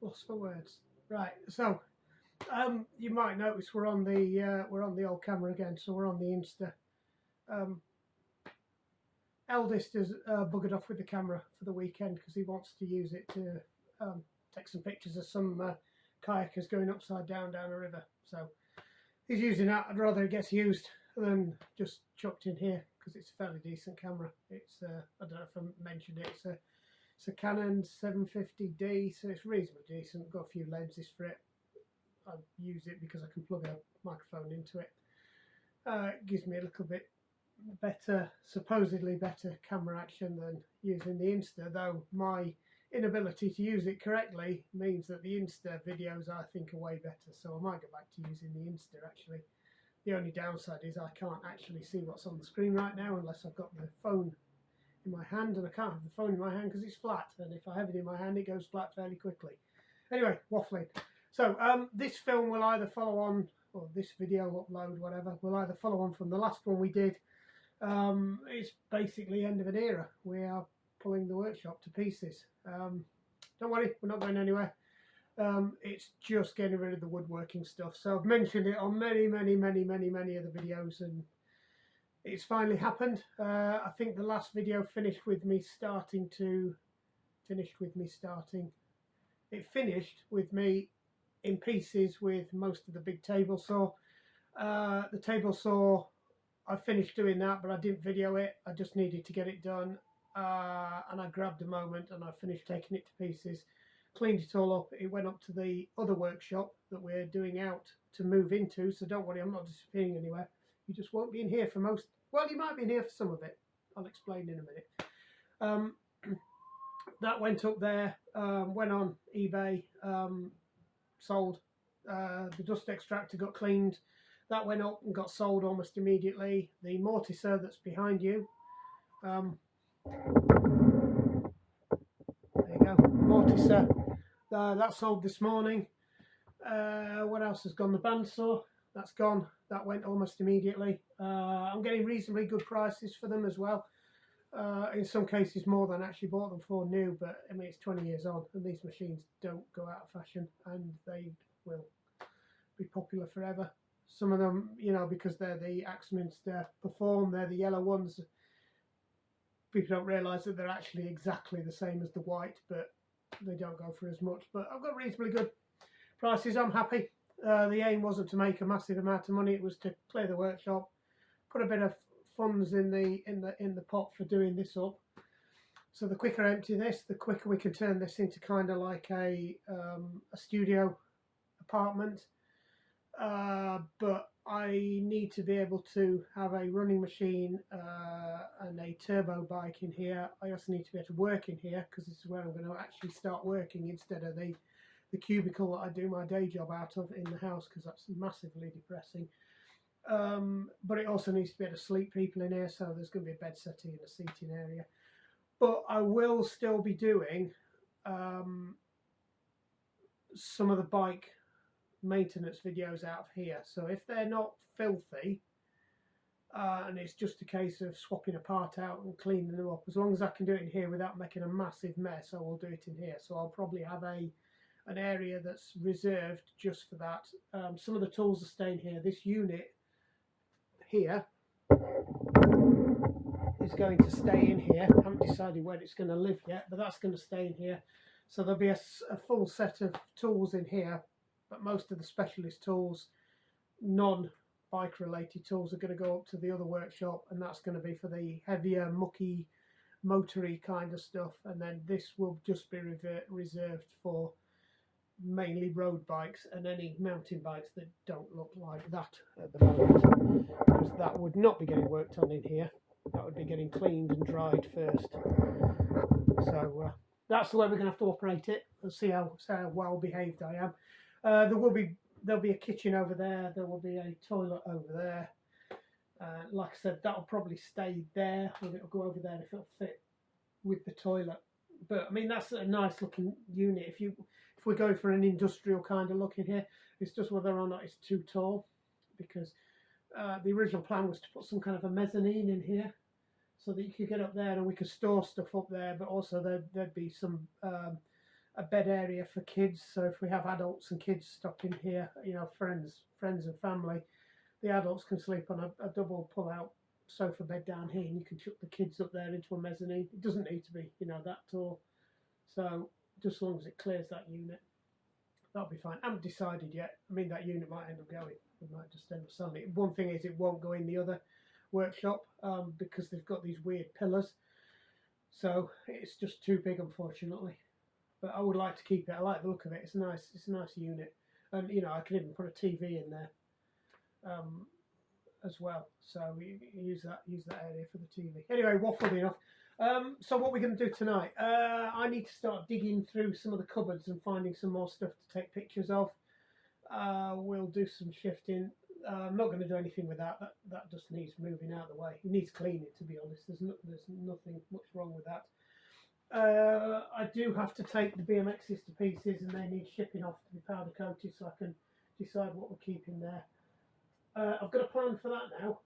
lost for words. Right, so you might notice we're on the old camera again, so we're on the Insta. Eldest has buggered off with the camera for the weekend because he wants to use it to take some pictures of some kayakers going upside down a river. So he's using that. I'd rather it gets used than just chucked in here because it's a fairly decent camera. It's I don't know if I mentioned it. It's a Canon 750D, so it's reasonably decent. I've got a few lenses for it. I use it because I can plug a microphone into it. It gives me a little bit better, supposedly better camera action than using the Insta, though my inability to use it correctly means that the Insta videos I think are way better, so I might go back to using the Insta actually. The only downside is I can't actually see what's on the screen right now unless I've got the phone in my hand, and I can't have the phone in my hand because it's flat, and if I have it in my hand it goes flat fairly quickly. Anyway, waffling. So this film will either follow on, or this video upload, whatever, will either follow on from the last one we did. It's basically end of an era. We are pulling the workshop to pieces. Don't worry, we're not going anywhere. It's just getting rid of the woodworking stuff. So I've mentioned it on many of the videos, and it's finally happened. I think the last video finished with me in pieces with most of the big table saw. The table saw, I finished doing that, but I didn't video it. I just needed to get it done, and I grabbed a moment and I finished taking it to pieces, cleaned it all up. It went up to the other workshop that we're doing out to move into, so don't worry, I'm not disappearing anywhere. You just won't be in here for most, well, you might be in here for some of it. I'll explain in a minute. That went up there, went on eBay, sold. The dust extractor got cleaned. That went up and got sold almost immediately. The mortiser that's behind you, there you go, mortiser, that sold this morning. What else has gone? The bandsaw, that's gone. That went almost immediately. I'm getting reasonably good prices for them as well. In some cases more than I actually bought them for new, but I mean it's 20 years on and these machines don't go out of fashion and they will be popular forever. Some of them, you know, because they're the Axminster Perform, they're the yellow ones. People don't realise that they're actually exactly the same as the white, but they don't go for as much. But I've got reasonably good prices. I'm happy. The aim wasn't to make a massive amount of money. It was to clear the workshop, put a bit of funds in the pot for doing this up. So the quicker I empty this, the quicker we can turn this into kind of like a studio apartment. But I need to be able to have a running machine and a turbo bike in here. I also need to be able to work in here because this is where I'm going to actually start working instead of the cubicle that I do my day job out of in the house, because that's massively depressing. But it also needs to be able to sleep people in here, so there's going to be a bed settee and a seating area. But I will still be doing some of the bike maintenance videos out of here. So if they're not filthy and it's just a case of swapping a part out and cleaning them up, as long as I can do it in here without making a massive mess, I will do it in here. So I'll probably have an area that's reserved just for that. Some of the tools are staying here. This unit here is going to stay in here. I haven't decided where it's going to live yet, but that's going to stay in here. So there'll be a full set of tools in here, but most of the specialist tools, non-bike related tools, are going to go up to the other workshop, and that's going to be for the heavier, mucky, motory kind of stuff. And then this will just be reserved for mainly road bikes and any mountain bikes that don't look like that at the moment, because that would not be getting worked on in here. That would be getting cleaned and dried first. So that's the way we're going to have to operate it. We'll see how well behaved I am. There'll be a kitchen over there. There will be a toilet over there. Like I said, that'll probably stay there, or it'll go over there if it'll fit with the toilet. But I mean, that's a nice looking unit. If we're going for an industrial kind of look in here, it's just whether or not it's too tall, because the original plan was to put some kind of a mezzanine in here so that you could get up there and we could store stuff up there, but also there'd be some a bed area for kids. So if we have adults and kids stopping here, you know, friends and family, the adults can sleep on a double pull-out sofa bed down here, and you can chuck the kids up there into a mezzanine. It doesn't need to be, you know, that tall. So just as long as it clears that unit, that'll be fine. I haven't decided yet. I mean, that unit might end up going. We might just end up selling it. One thing is, it won't go in the other workshop because they've got these weird pillars. So it's just too big, unfortunately. But I would like to keep it. I like the look of it. It's a nice unit, and you know, I can even put a TV in there as well. So we use that area for the TV. Anyway, waffled enough. So what we're going to do tonight? I need to start digging through some of the cupboards and finding some more stuff to take pictures of. We'll do some shifting. I'm not going to do anything with that. That just needs moving out of the way. It needs cleaning, to be honest. There's nothing much wrong with that. I do have to take the BMXs to pieces, and they need shipping off to be powder coated, so I can decide what we're keeping there. I've got a plan for that now.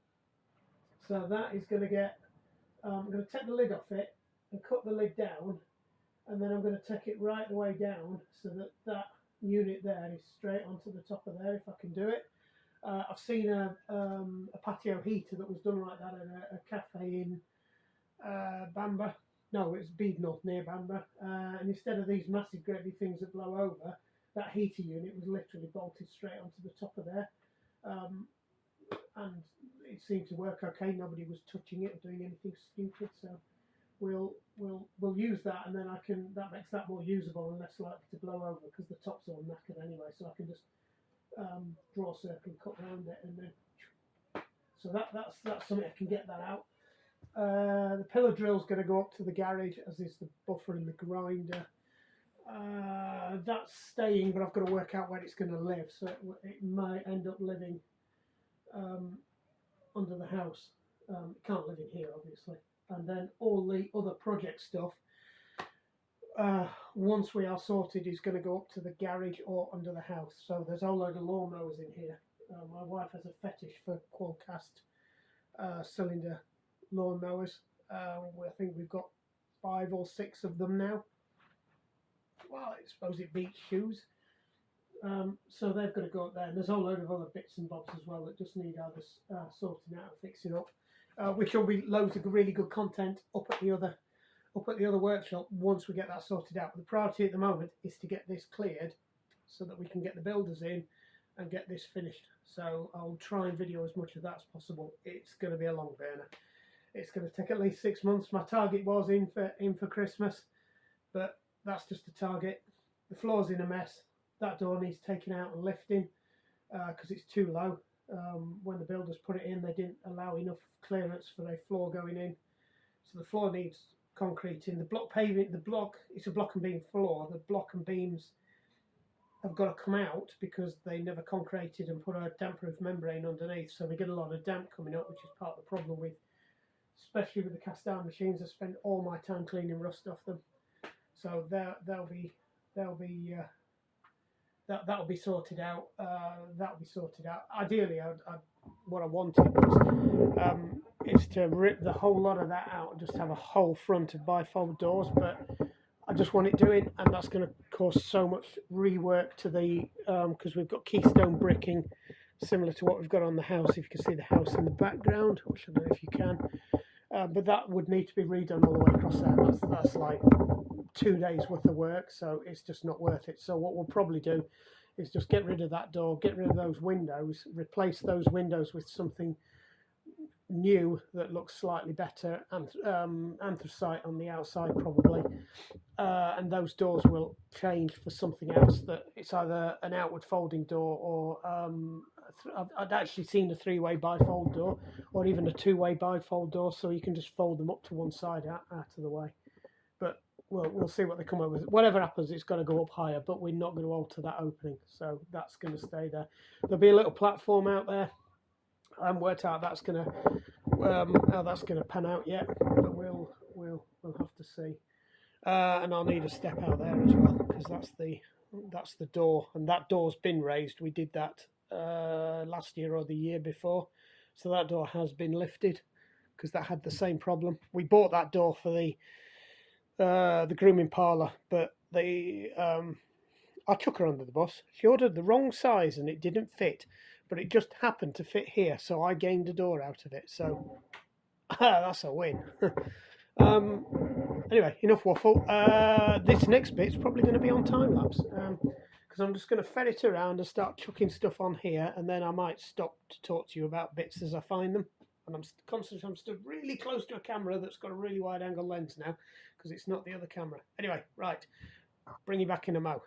So that is going to get. I'm going to take the lid off it and cut the lid down, and then I'm going to take it right the way down so that unit there is straight onto the top of there, if I can do it. I've seen a patio heater that was done like that at a cafe in Bamber. No, it's Beadnell near Bamber. And instead of these massive great big things that blow over, that heater unit was literally bolted straight onto the top of there. And it seemed to work okay. Nobody was touching it or doing anything stupid. So we'll use that, and then that makes that more usable and less likely to blow over because the top's all knackered anyway. So I can just draw a circle and cut around it, and then so that's something I can get that out. The pillar drill's going to go up to the garage, as is the buffer and the grinder. That's staying, but I've got to work out where it's going to live. So it might end up living under the house. It can't live in here, obviously. And then all the other project stuff, once we are sorted, is going to go up to the garage or under the house. So there's a whole load of lawnmowers in here. My wife has a fetish for Qualcast cylinder lawnmowers. I think we've got 5 or 6 of them now. Well, I suppose it beats shoes. So they've got to go up there. And there's a whole load of other bits and bobs as well that just need either sorting out and fixing up. Which will be loads of really good content up at the other workshop once we get that sorted out. But the priority at the moment is to get this cleared so that we can get the builders in and get this finished. So I'll try and video as much of that as possible. It's going to be a long burner. It's going to take at least 6 months. My target was in for Christmas, but that's just a target. The floor's in a mess. That door needs taking out and lifting because it's too low. When the builders put it in, they didn't allow enough clearance for a floor going in. So the floor needs concreting. The block paving, it's a block and beam floor. The block and beams have got to come out because they never concreted and put a damp-proof membrane underneath. So we get a lot of damp coming up, which is part of the problem with, especially with the cast iron machines. I spend all my time cleaning rust off them. So that'll be sorted out. That'll be sorted out. Ideally, what I wanted was is to rip the whole lot of that out and just have a whole front of bifold doors. But I just want it doing, and that's going to cause so much rework to the because we've got keystone bricking, similar to what we've got on the house. If you can see the house in the background, which I don't know if you can, but that would need to be redone all the way across there. That's like 2 days worth of work, so it's just not worth it. So what we'll probably do is just get rid of that door, get rid of those windows, replace those windows with something new that looks slightly better, and anthracite on the outside probably, and those doors will change for something else. That it's either an outward folding door, or I'd actually seen a 3-way bifold door, or even a 2-way bifold door, so you can just fold them up to one side out of the way. But we'll see what they come up with. Whatever happens, it's got to go up higher, but we're not going to alter that opening, so that's going to stay there. There'll be a little platform out there. I haven't worked out how that's going to pan out yet, but we'll have to see. And I'll need a step out there as well, because that's the door, and that door's been raised. We did that last year or the year before, so that door has been lifted because that had the same problem. We bought that door for the grooming parlour, but I took her under the bus. She ordered the wrong size and it didn't fit, but it just happened to fit here, so I gained a door out of it. So that's a win. Anyway, enough waffle. This next bit's probably going to be on time lapse because I'm just going to ferret around and start chucking stuff on here, and then I might stop to talk to you about bits as I find them. And I'm stood really close to a camera that's got a really wide angle lens now because it's not the other camera. Anyway, right, bring you back in a mo.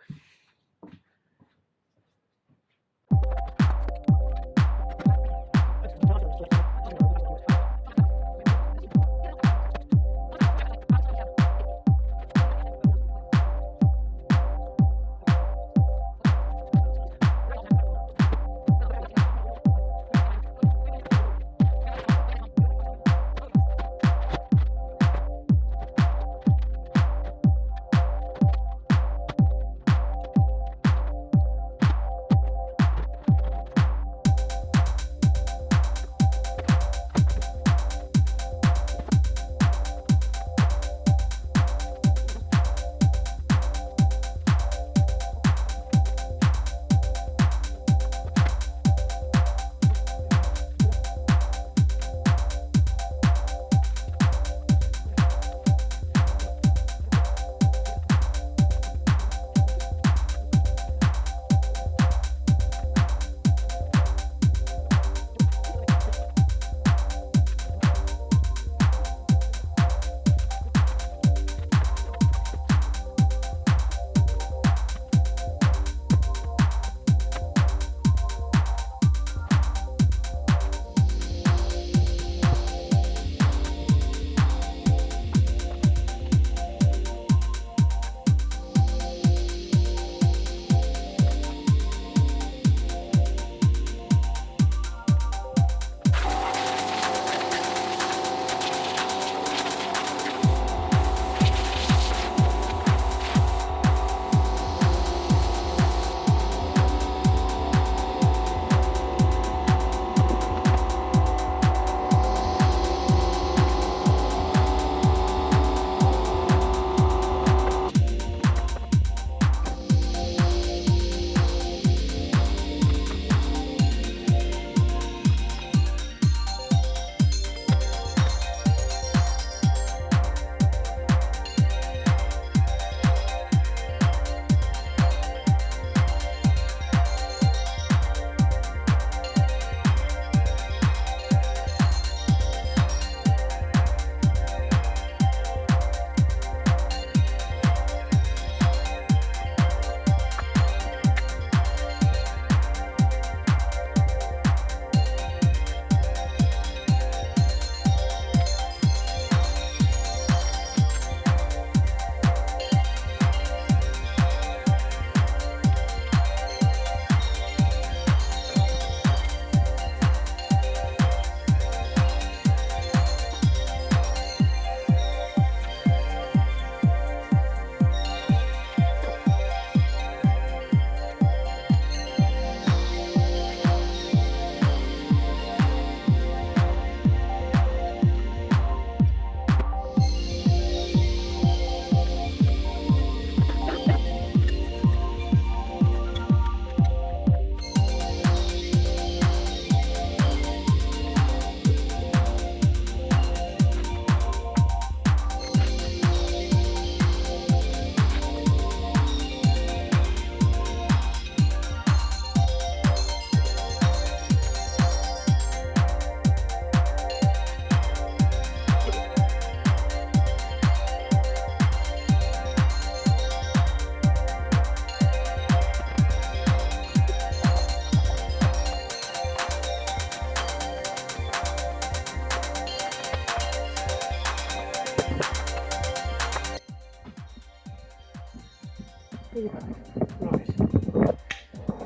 Right.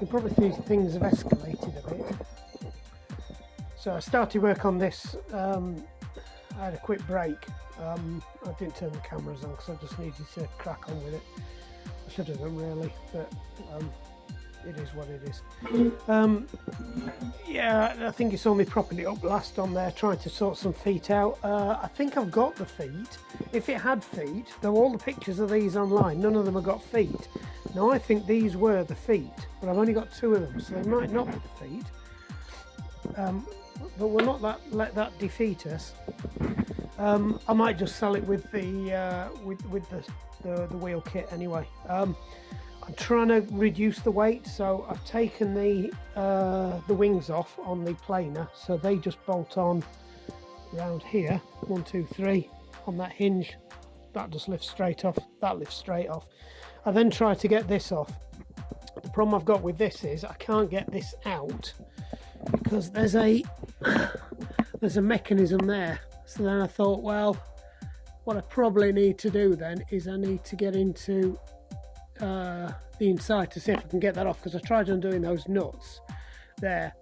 You probably see things have escalated a bit. So I started work on this. I had a quick break. I didn't turn the cameras on because I just needed to crack on with it. I should have done really, but it is what it is. Yeah, I think you saw me propping it up last on there, trying to sort some feet out. I think I've got the feet. If it had feet, though all the pictures of these online, none of them have got feet. Now I think these were the feet, but I've only got 2 of them, so they might not be the feet. But we'll not let that defeat us. I might just sell it with the the wheel kit anyway. I'm trying to reduce the weight, so I've taken the wings off on the planer, so they just bolt on around here. 1, 2, 3 on that hinge. That just lifts straight off. That lifts straight off. I then try to get this off. The problem I've got with this is I can't get this out because there's a mechanism there. So then I thought, well, what I probably need to do then is I need to get into the inside to see if I can get that off, because I tried undoing those nuts there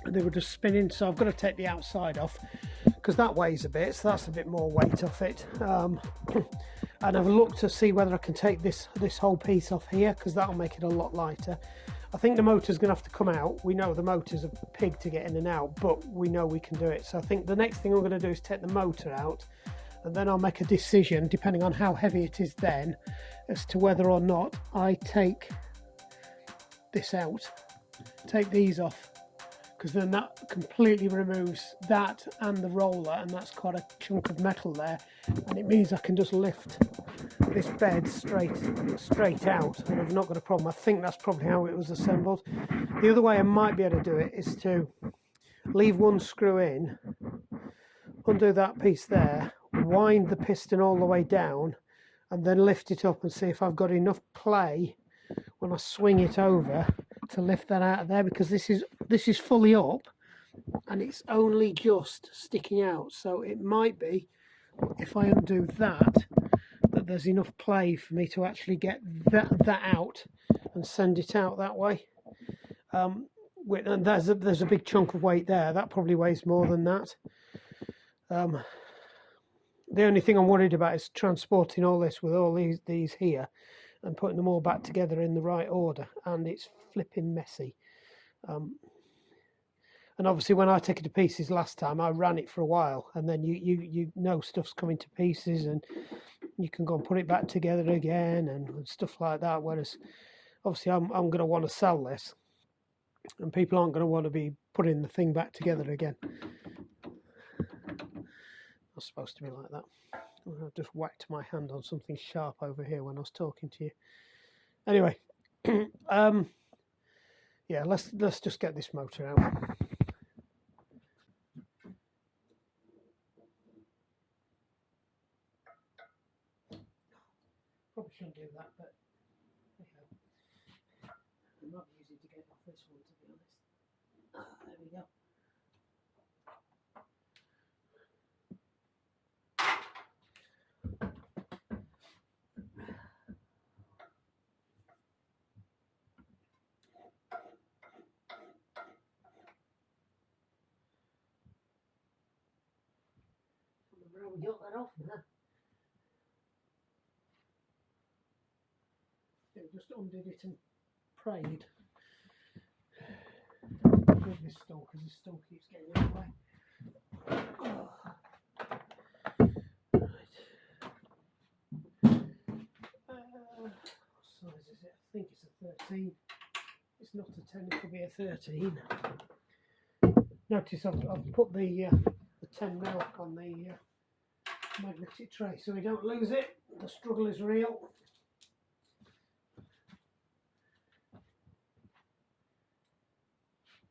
and they were just spinning, so I've got to take the outside off because that weighs a bit, so that's a bit more weight off it. And I've looked to see whether I can take this whole piece off here, because that'll make it a lot lighter. I think the motor's going to have to come out. We know the motor's a pig to get in and out, but we know we can do it. So I think the next thing I'm going to do is take the motor out, and then I'll make a decision, depending on how heavy it is then, as to whether or not I take this out, take these off, because then that completely removes that and the roller, and that's quite a chunk of metal there, and it means I can just lift this bed straight out, and I've not got a problem. I think that's probably how it was assembled. The other way I might be able to do it is to leave one screw in, undo that piece there, wind the piston all the way down, and then lift it up and see if I've got enough play when I swing it over to lift that out of there, because this is fully up and it's only just sticking out. So it might be, if I undo that there's enough play for me to actually get that out and send it out that way. And there's a big chunk of weight there. That probably weighs more than that. The only thing I'm worried about is transporting all this with all these here and putting them all back together in the right order, and it's flipping messy. And obviously when I took it to pieces last time, I ran it for a while, and then you know stuff's coming to pieces and you can go and put it back together again and stuff like that. Whereas obviously I'm going to want to sell this, and people aren't going to want to be putting the thing back together again. It's supposed to be like that. I just whacked my hand on something sharp over here when I was talking to you. Anyway, yeah, let's just get this motor out. Probably shouldn't do that, but okay. It might be easy to get off this one, to be honest. There we go. We got that off now. It just undid it and prayed. With this stall, because this stall keeps getting in the way. Oh. Right. What size is it? I think it's a 13. It's not a 10, it could be a 13. Notice I've put the 10 mil on the magnetic tray so we don't lose it. The struggle is real.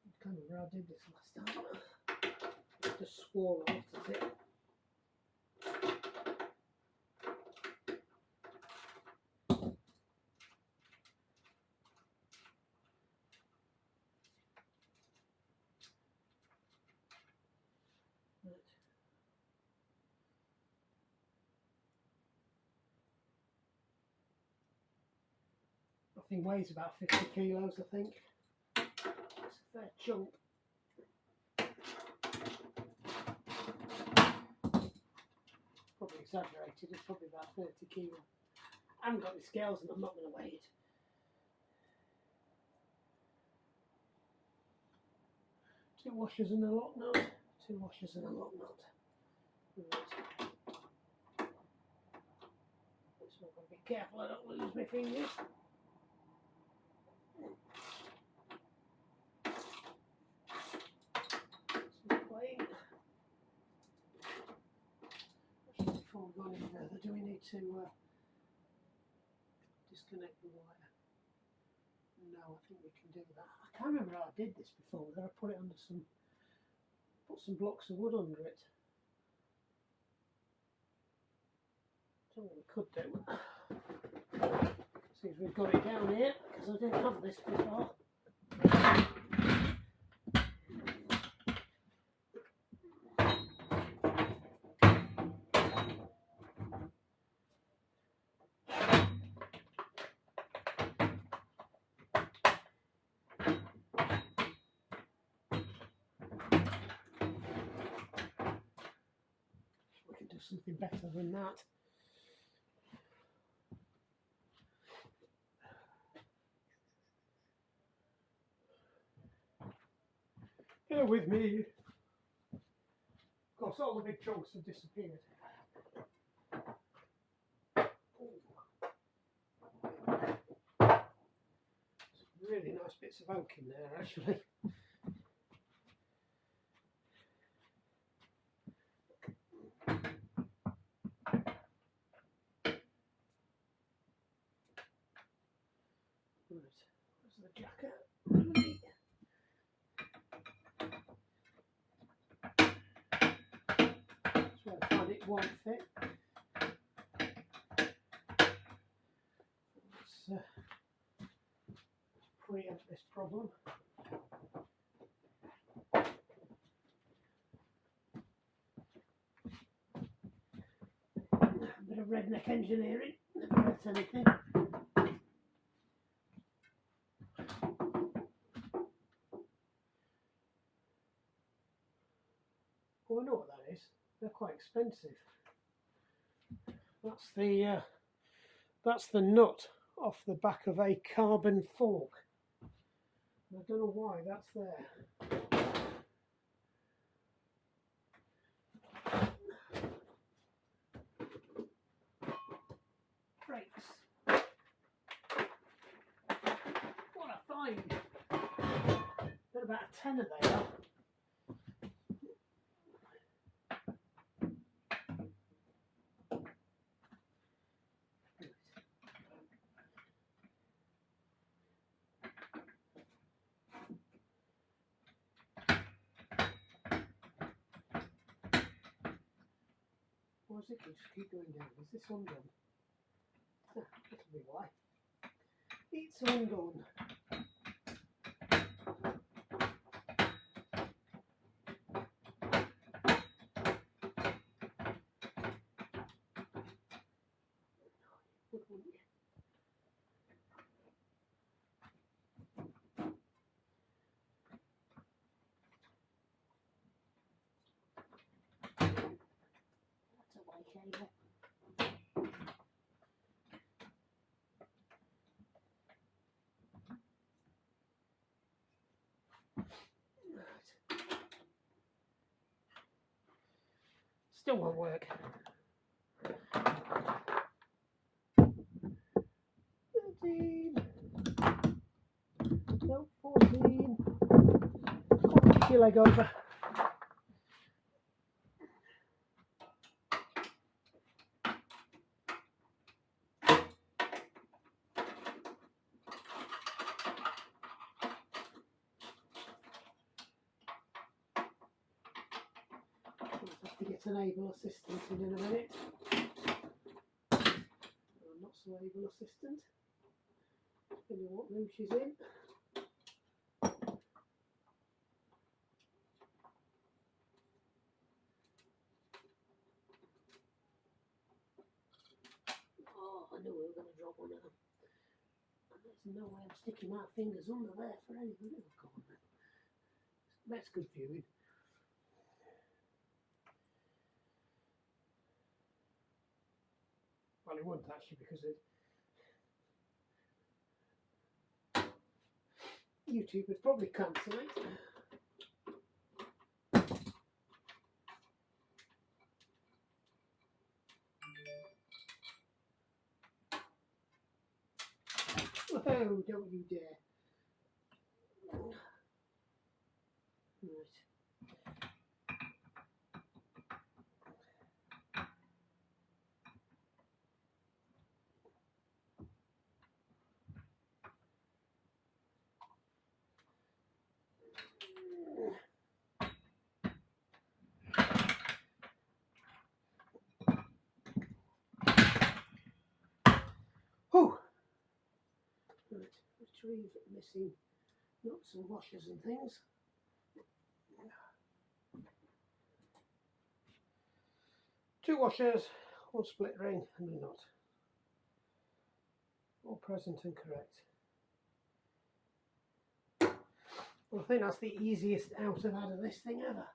I can't remember how I did this last time. I just swore a lot of it. Thing weighs about 50 kilos, I think. It's a fair chunk. Probably exaggerated, it's probably about 30 kilos. I haven't got any scales and I'm not going to weigh it. 2 washers and a lock nut. 2 washers and a lock nut. Right. So I've got to be careful I don't lose my fingers. Before we go any further, do we need to disconnect the wire? No, I think we can do that. I can't remember how I did this before, whether I put it under put some blocks of wood under it. I don't think we could do. See if we've got it down here, because I didn't have this before. Something better than that. Bear with me. Of course, all the big chunks have disappeared. Some really nice bits of oak in there, actually. Where's the jacket? That's where I find it won't fit. Let's preempt this problem. A bit of redneck engineering, never hurts anything. Oh, I know what that is. They're quite expensive. That's the nut off the back of a carbon fork. I don't know why that's there. Brakes. What a find! Got about a tenner there. Why does it just keep going down? Is this undone? Ah, that'll be why. It's undone. Cable. Right. Still won't work. 13. No, 14. Keep your leg over. Have to get an able assistant in a minute. I'm not so able assistant. Depending on what room she's in. Oh, I knew we were going to drop one of them. And there's no way I'm sticking my fingers under there for anything. Oh, come on then. That's good viewing. Well, it wouldn't actually, because YouTube would probably cancel it. Oh, don't you dare. Right. Whew. Right, retrieve missing nuts and washers and things. Two washers, one split ring and a nut. All present and correct. Well, I think that's the easiest out I've had of this thing ever.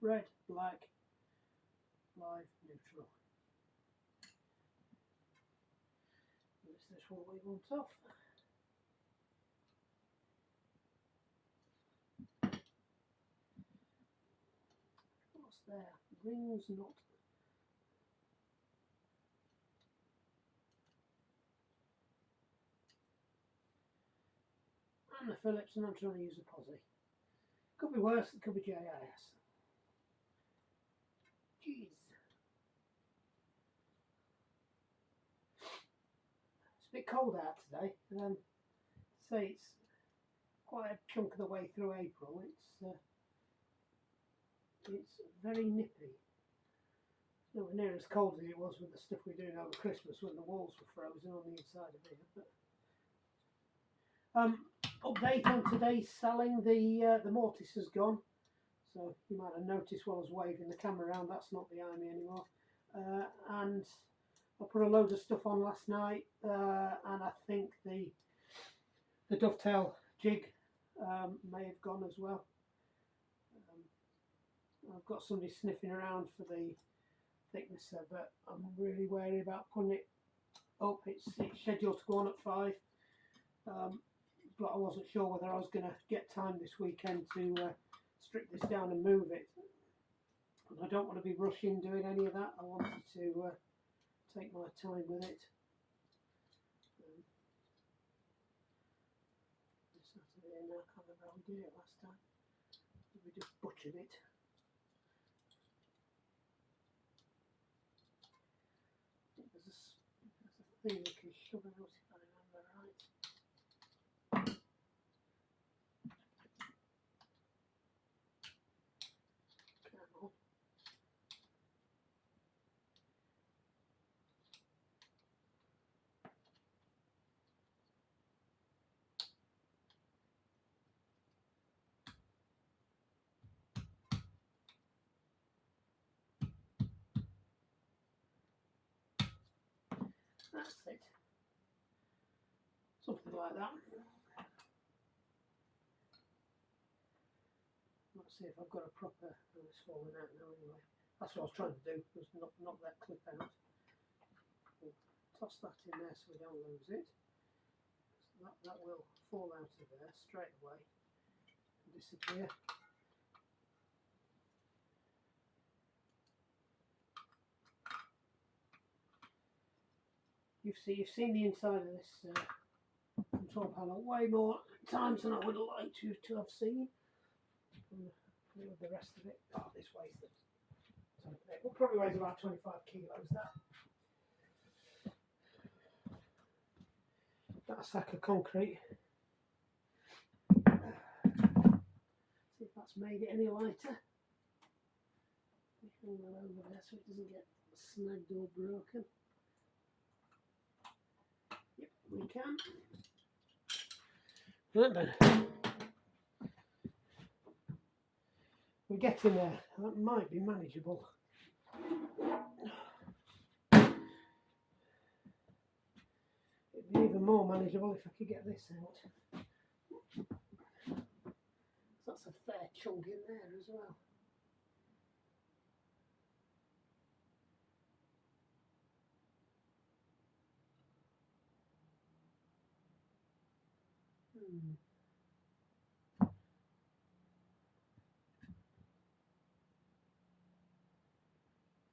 Red, black, live, neutral. Is this what we want off? What's there? Rings, not. And the Phillips, and I'm trying to use a posi. Could be worse, it could be JIS. Jeez. It's a bit cold out today. Say it's quite a chunk of the way through April. It's very nippy. It's nowhere near as cold as it was with the stuff we were doing over Christmas when the walls were frozen on the inside of here. But, update on today's selling. The mortise has gone, so you might have noticed while I was waving the camera around that's not behind me anymore. And I put a load of stuff on last night, and I think the dovetail jig may have gone as well. I've got somebody sniffing around for the thicknesser, but I'm really wary about putting it up. It's scheduled to go on at 5, but I wasn't sure whether I was going to get time this weekend to strip this down and move it. And I don't want to be rushing doing any of that. I wanted to take my time with it. This Saturday now, I can't remember how we did it last time. We just butchered it. There's a thing you can shove out if I remember right. Come on. That's it. Something like that. Let's see if I've got a proper. Oh, it's falling out now anyway. That's what I was trying to do, was knock that clip out. We'll toss that in there so we don't lose it. So that will fall out of there straight away and disappear. You've seen the inside of this control panel way more times than I would have liked you to have seen. With the rest of it, this weighs it probably weighs about 25 kilos. That sack of concrete. See if that's made it any lighter. Hang that over there so it doesn't get snagged or broken. Yep, we can. Right then. We're getting there. That might be manageable. It'd be even more manageable if I could get this out. That's a fair chunk in there as well.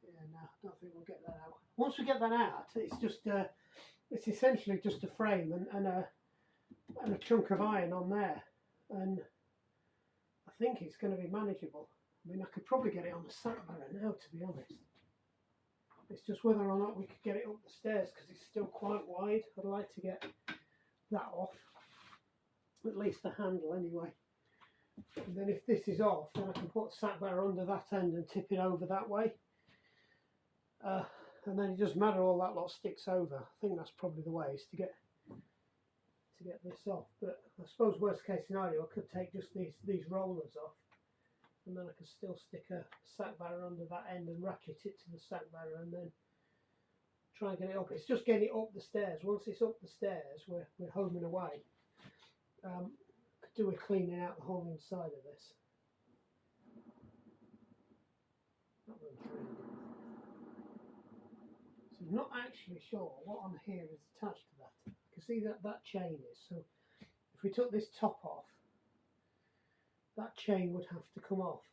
Yeah, no, I don't think we'll get that out. Once we get that out, it's just it's essentially just a frame and a chunk of iron on there, and I think it's going to be manageable. I mean, I could probably get it on the sack barrow now, to be honest. It's just whether or not we could get it up the stairs, because it's still quite wide. I'd like to get that off, at least the handle anyway. And then if this is off, then I can put the sack barrow under that end and tip it over that way. And then it doesn't matter, all that lot sticks over. I think that's probably the way, is to get this off. But I suppose worst case scenario, I could take just these rollers off, and then I could still stick a sack barrow under that end and ratchet it to the sack barrow, and then try and get it up. It's just getting it up the stairs. Once it's up the stairs, we're homing away. Could do with cleaning out the whole inside of this. That one's really good. So I'm not actually sure what on here is attached to that. You can see that chain is. So if we took this top off, that chain would have to come off.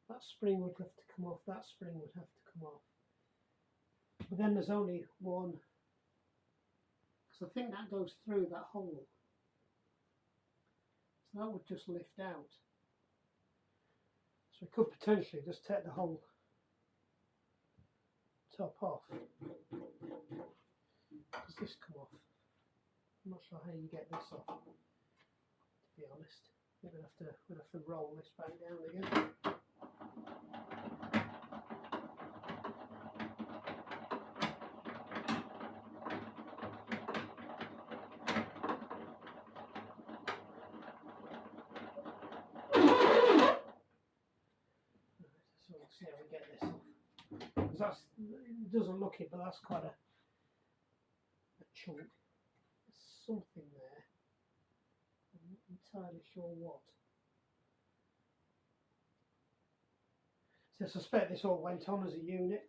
That spring would have to come off, that spring would have to come off. But then there's only one, because I think that goes through that hole. So that would just lift out. So we could potentially just take the whole top off. Does this come off? I'm not sure how you get this off, to be honest. I think we'll have to roll this back down again. So we'll see how we get this off. Because it doesn't look it, but that's quite a chunk. There's something there. I'm not entirely sure what. So I suspect this all went on as a unit.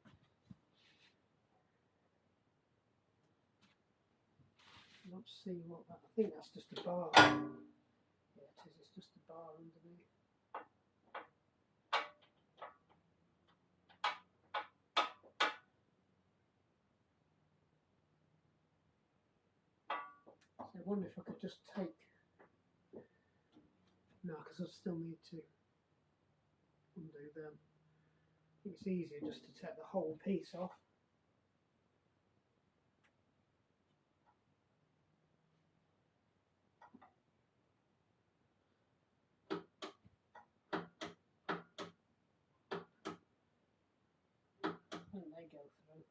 Let's see what that. I think that's just a bar. Yeah, it is. It's just a bar underneath. So I wonder if I could just take. No, because I still need to undo them. I think it's easier just to take the whole piece off. And they go through.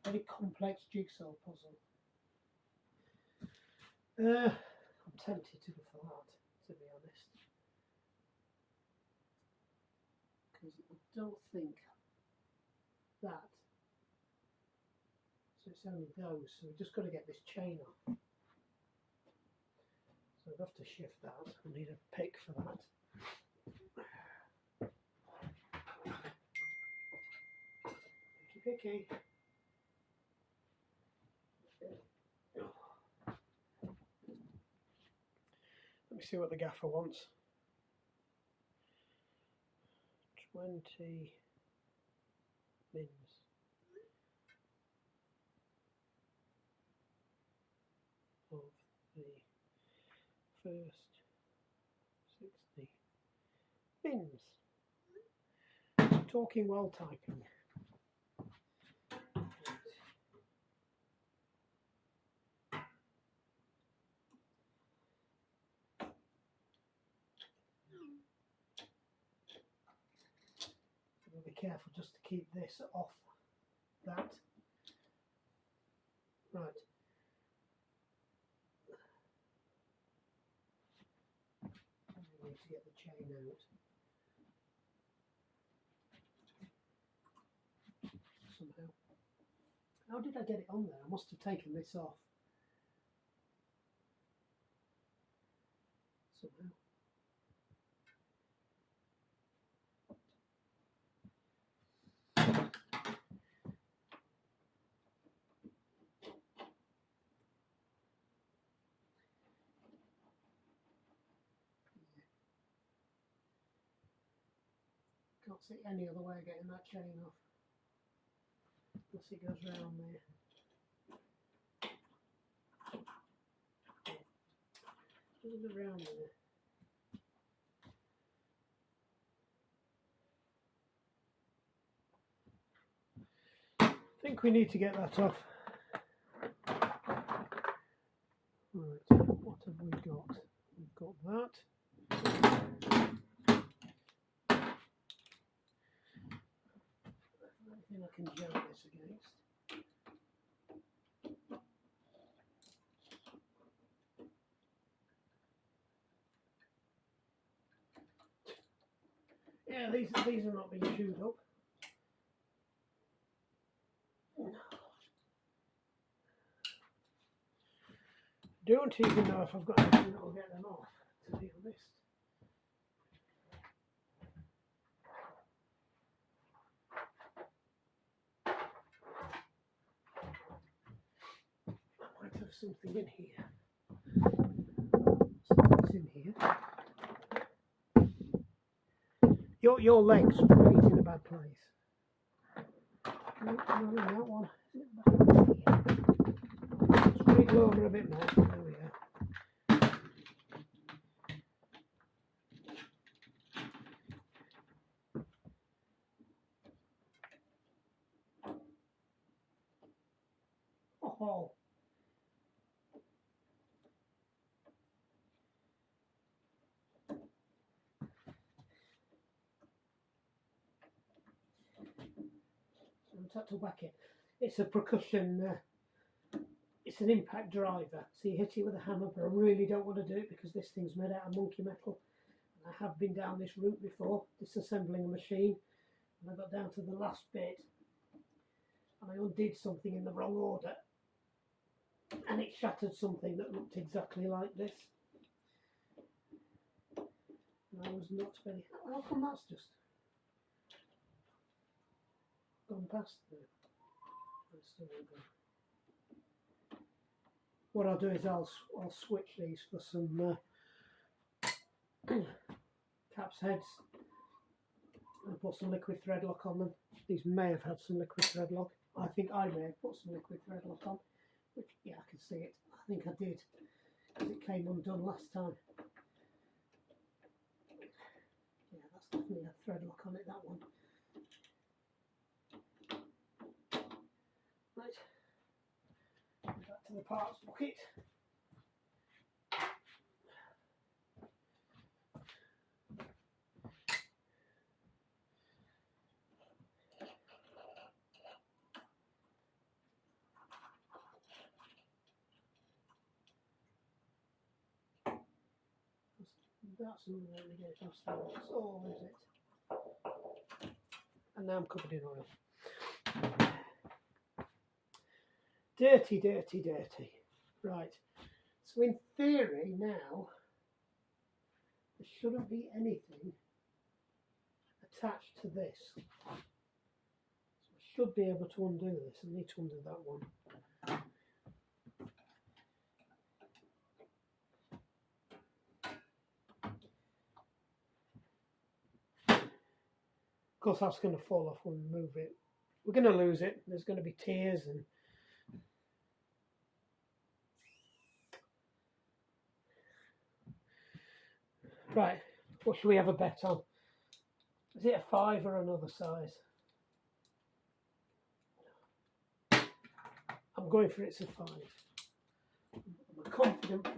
Very complex jigsaw puzzle. I'm tempted to go for that, to be honest, because I don't think that. So it's only those. So we've just got to get this chain off. So I'd have to shift that. I need a pick for that. Picky, picky. Let me see what the gaffer wants. 20 mins. Of the first 60 mins. Talking while typing. Be careful just to keep this off that. Right. I need to get the chain out. Somehow. How did I get it on there? I must have taken this off. Somehow. can't see any other way of getting that chain off. Unless it goes round there. Doesn't go round there. I think we need to get that off. Right, what have we got? We've got that. Anything I can jam this against. Yeah, these are not being chewed up. Don't even know if I've got anything that will get them off, to be honest. I might have something in here. Something's in here. Your leg's right in a bad place. No, that one. Spread it over a bit more. There we are. Oh. To whack it. It's a percussion, it's an impact driver, so you hit it with a hammer, but I really don't want to do it because this thing's made out of monkey metal. And I have been down this route before, disassembling a machine, and I got down to the last bit and I undid something in the wrong order and it shattered something that looked exactly like this. And I was not very, how come that's just gone past there? What I'll do is I'll switch these for some caps heads and put some liquid thread lock on them. These may have had some liquid thread lock. I think I may have put some liquid thread lock on, which, yeah, I can see it. I think I did because it came undone last time. Yeah, that's definitely a thread lock on it, that one. Right, back to the parts bucket. That's another way to get it past there. That's all, is it? And now I'm covered in oil. Dirty, dirty, dirty. Right. So in theory now, there shouldn't be anything attached to this. So I should be able to undo this. I need to undo that one. Of course, that's going to fall off when we move it. We're going to lose it. There's going to be tears and right. What should we have a bet on? Is it a 5 or another size? I'm going for it's a 5. I'm a confident 5.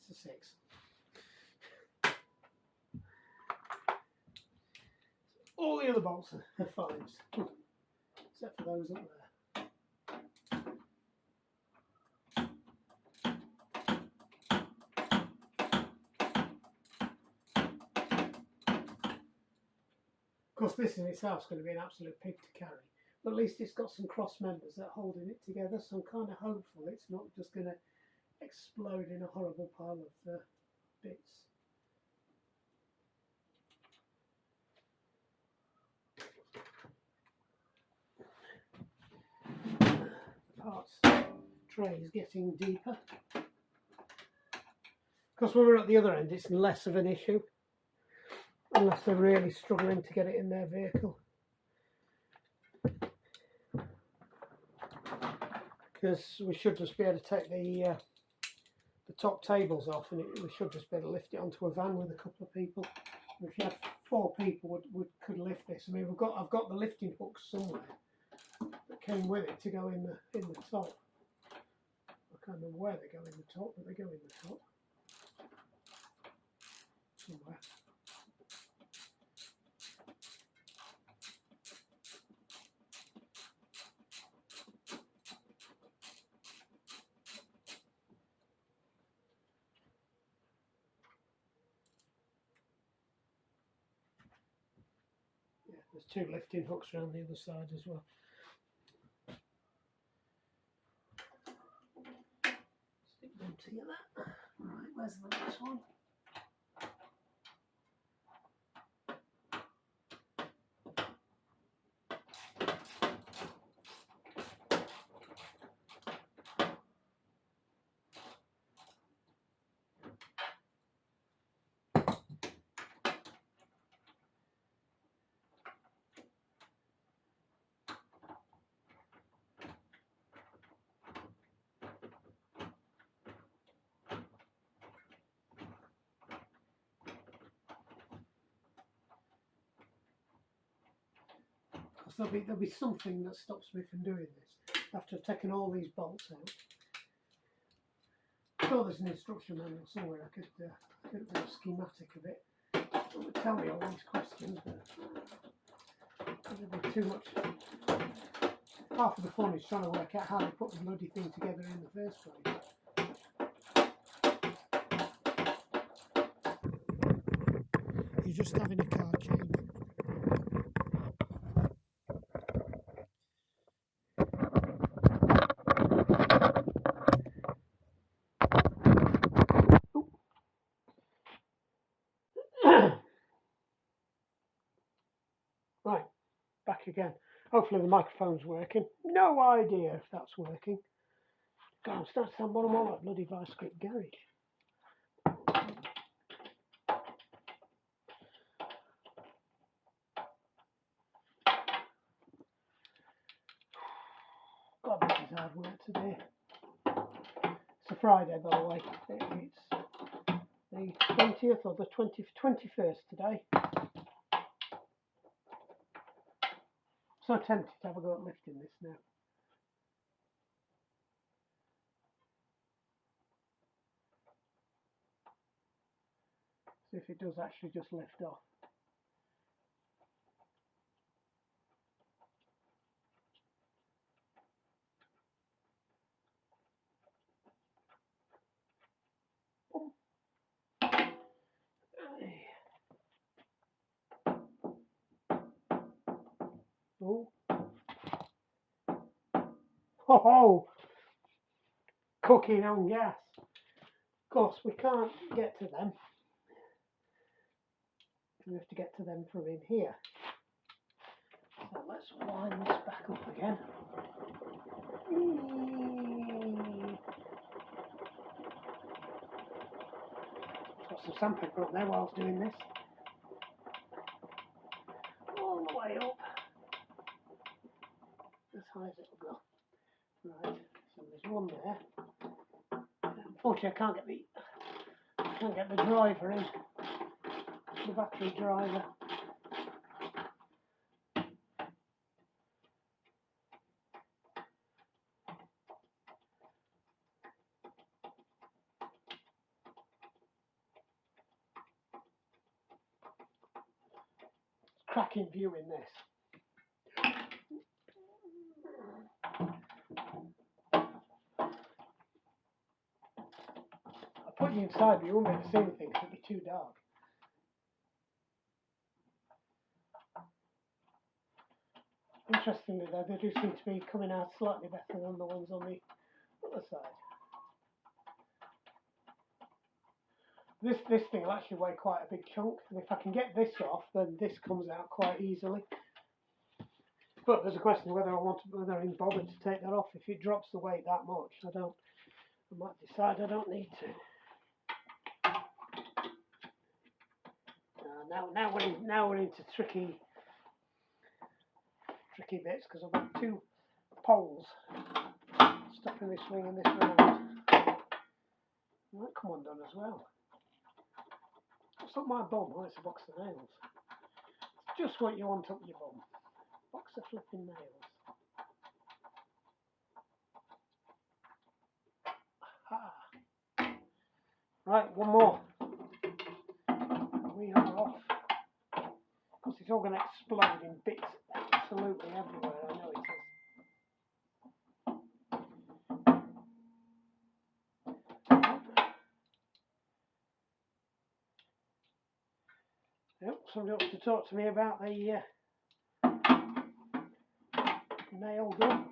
It's a 6. All the other bolts are 5s, except for those up there. Of course, this in itself is going to be an absolute pig to carry, but at least it's got some cross members that are holding it together, so I'm kind of hopeful it's not just going to explode in a horrible pile of bits. The parts tray is getting deeper. Because when we're at the other end, it's less of an issue, unless they're really struggling to get it in their vehicle. Because we should just be able to take the top tables off, and we should just be able to lift it onto a van with a couple of people. And if you had 4 people, could lift this. I mean, I've got the lifting hooks somewhere that came with it to go in the top. I can't remember where they go in the top, but they go in the top somewhere. Yeah, there's 2 lifting hooks around the other side as well. Stick them together. Right, where's the next one? There'll be something that stops me from doing this after I've taken all these bolts out. I'm sure there's an instruction manual somewhere. I could do a schematic of it. It would tell me all these questions, but it'll be too much. Half of the fun is trying to work out how they put the bloody thing together in the first place. You're just having a car change. Right, back again. Hopefully the microphone's working. No idea if that's working. God, I'm starting to sound more and more like bloody Vice Grip Garage. God, this is hard work today. It's a Friday, by the way. It's the 20th or the 21st today. So tempted to have a go at lifting this now. See if it does actually just lift off. Oh. Oh, cooking on gas. Of course, we can't get to them. We have to get to them from in here. So let's wind this back up again. Got some sandpaper up there while I was doing this. All the way up. As high as it'll go. Right, so there's one there. Unfortunately, I can't get the driver in. The battery driver. Cracking view in this. I put you inside, but you won't be able to see anything because it'll be too dark. Interestingly though, they do seem to be coming out slightly better than the ones on the other side. This thing will actually weigh quite a big chunk, and if I can get this off, then this comes out quite easily. But there's a question of whether I'm even bothered to take that off. If it drops the weight that much, I might decide I don't need to. Now we're into tricky bits, because I've got two poles stopping me swinging this round. That come undone as well. What's up my bum? Oh, it's a box of nails. It's just what you want up your bum. Box of flipping nails. Aha. Right, one more. We are off. Because it's all going to explode in bits absolutely everywhere. I know it is. Yep, somebody wants to talk to me about the nail gun.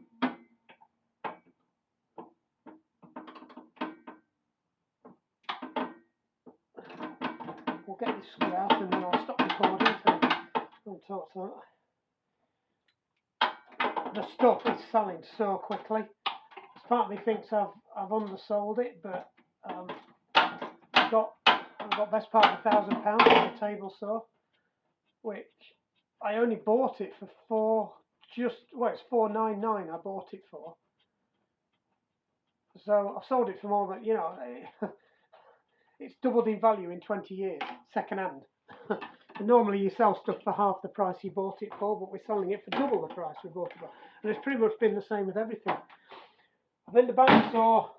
We'll get this screw out and then I'll stop recording and talk to that. The stuff is selling so quickly. Part of me thinks I've undersold it, but I've got best part of £1,000 for the table saw, which I only bought it for it's £4.99 I bought it for. So I've sold it for more than, it's doubled in value in 20 years, second hand. And normally you sell stuff for half the price you bought it for, but we're selling it for double the price we bought it for. And it's pretty much been the same with everything. I think the bandsaw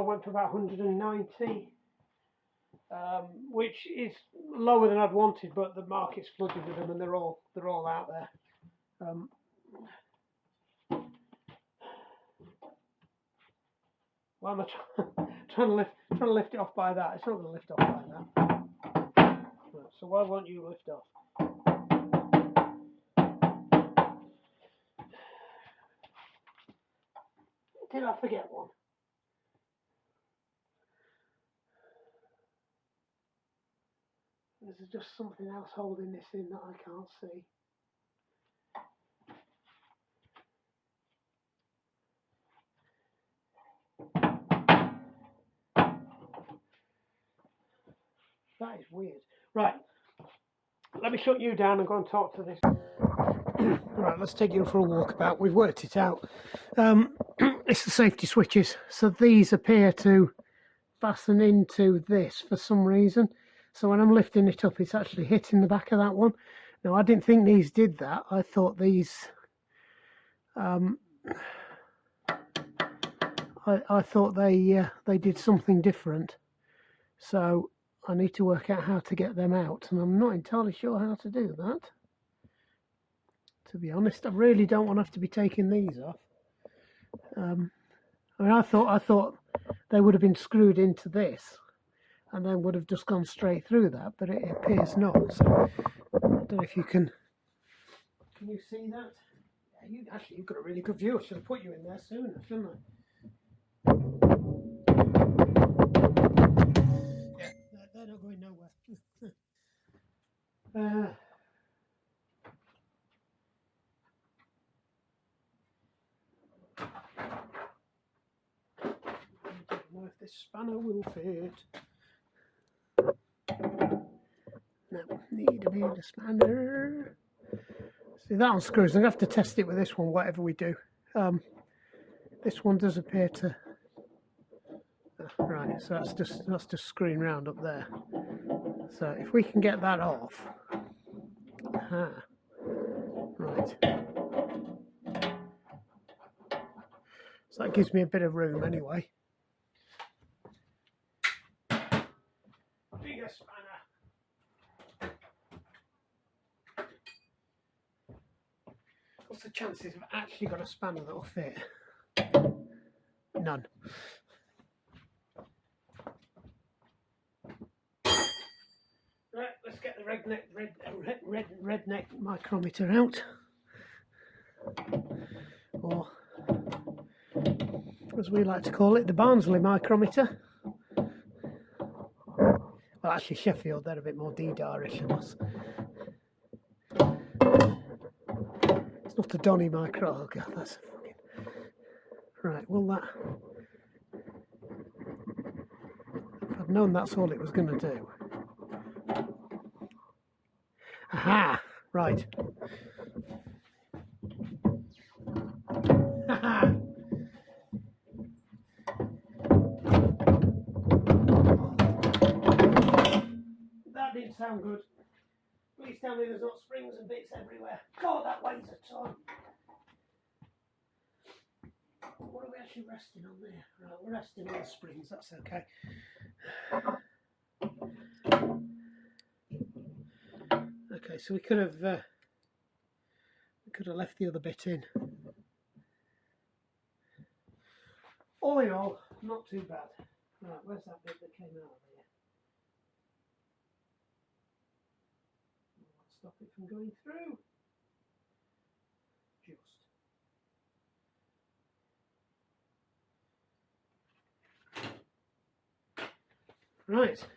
went for about 190, which is lower than I'd wanted, but the market's flooded with them and they're all out there. Why am I trying to lift it off by that? It's not going to lift off by that. Right, so why won't you lift off? Did I forget one? There's just something else holding this in that I can't see. That is weird. Right, let me shut you down and go and talk to this. Right, let's take you for a walkabout. We've worked it out. It's the safety switches. So these appear to fasten into this for some reason. So when I'm lifting it up, it's actually hitting the back of that one. Now, I didn't think these did that. I thought these... I thought they did something different. So I need to work out how to get them out. And I'm not entirely sure how to do that. To be honest, I really don't want to have to be taking these off. I mean, I thought they would have been screwed into this and then would have just gone straight through that, but it appears not. So I don't know if you can you see that? Yeah, you've got a really good view. I should have put you in there sooner, shouldn't I? Yeah, they're not going nowhere. I don't know if this spanner will fit. No, need a bit of spanner. See, that one screws. I'm going to have to test it with this one, whatever we do. This one does appear to... right, so that's just screwing round up there. So if we can get that off... aha, right. So that gives me a bit of room anyway. Bigger spanner. What's the chances of actually got a spanner that will fit? None. Right, let's get the redneck micrometer out. Or, as we like to call it, the Barnsley micrometer. Well, actually, Sheffield, they're a bit more D-Darish than us. It's not a Donny micro. Oh, God, that's a fucking... right, well, that... if I'd known that's all it was going to do. Aha! Right. That didn't sound good. Please tell me there's not springs and bits everywhere. God, that weighs a ton. What are we actually resting on there? Right, we're resting on the springs, that's okay. Okay, so we could have left the other bit in. All in all, not too bad. Right, where's that bit that came out of here? Stop it from going through. Just. Right.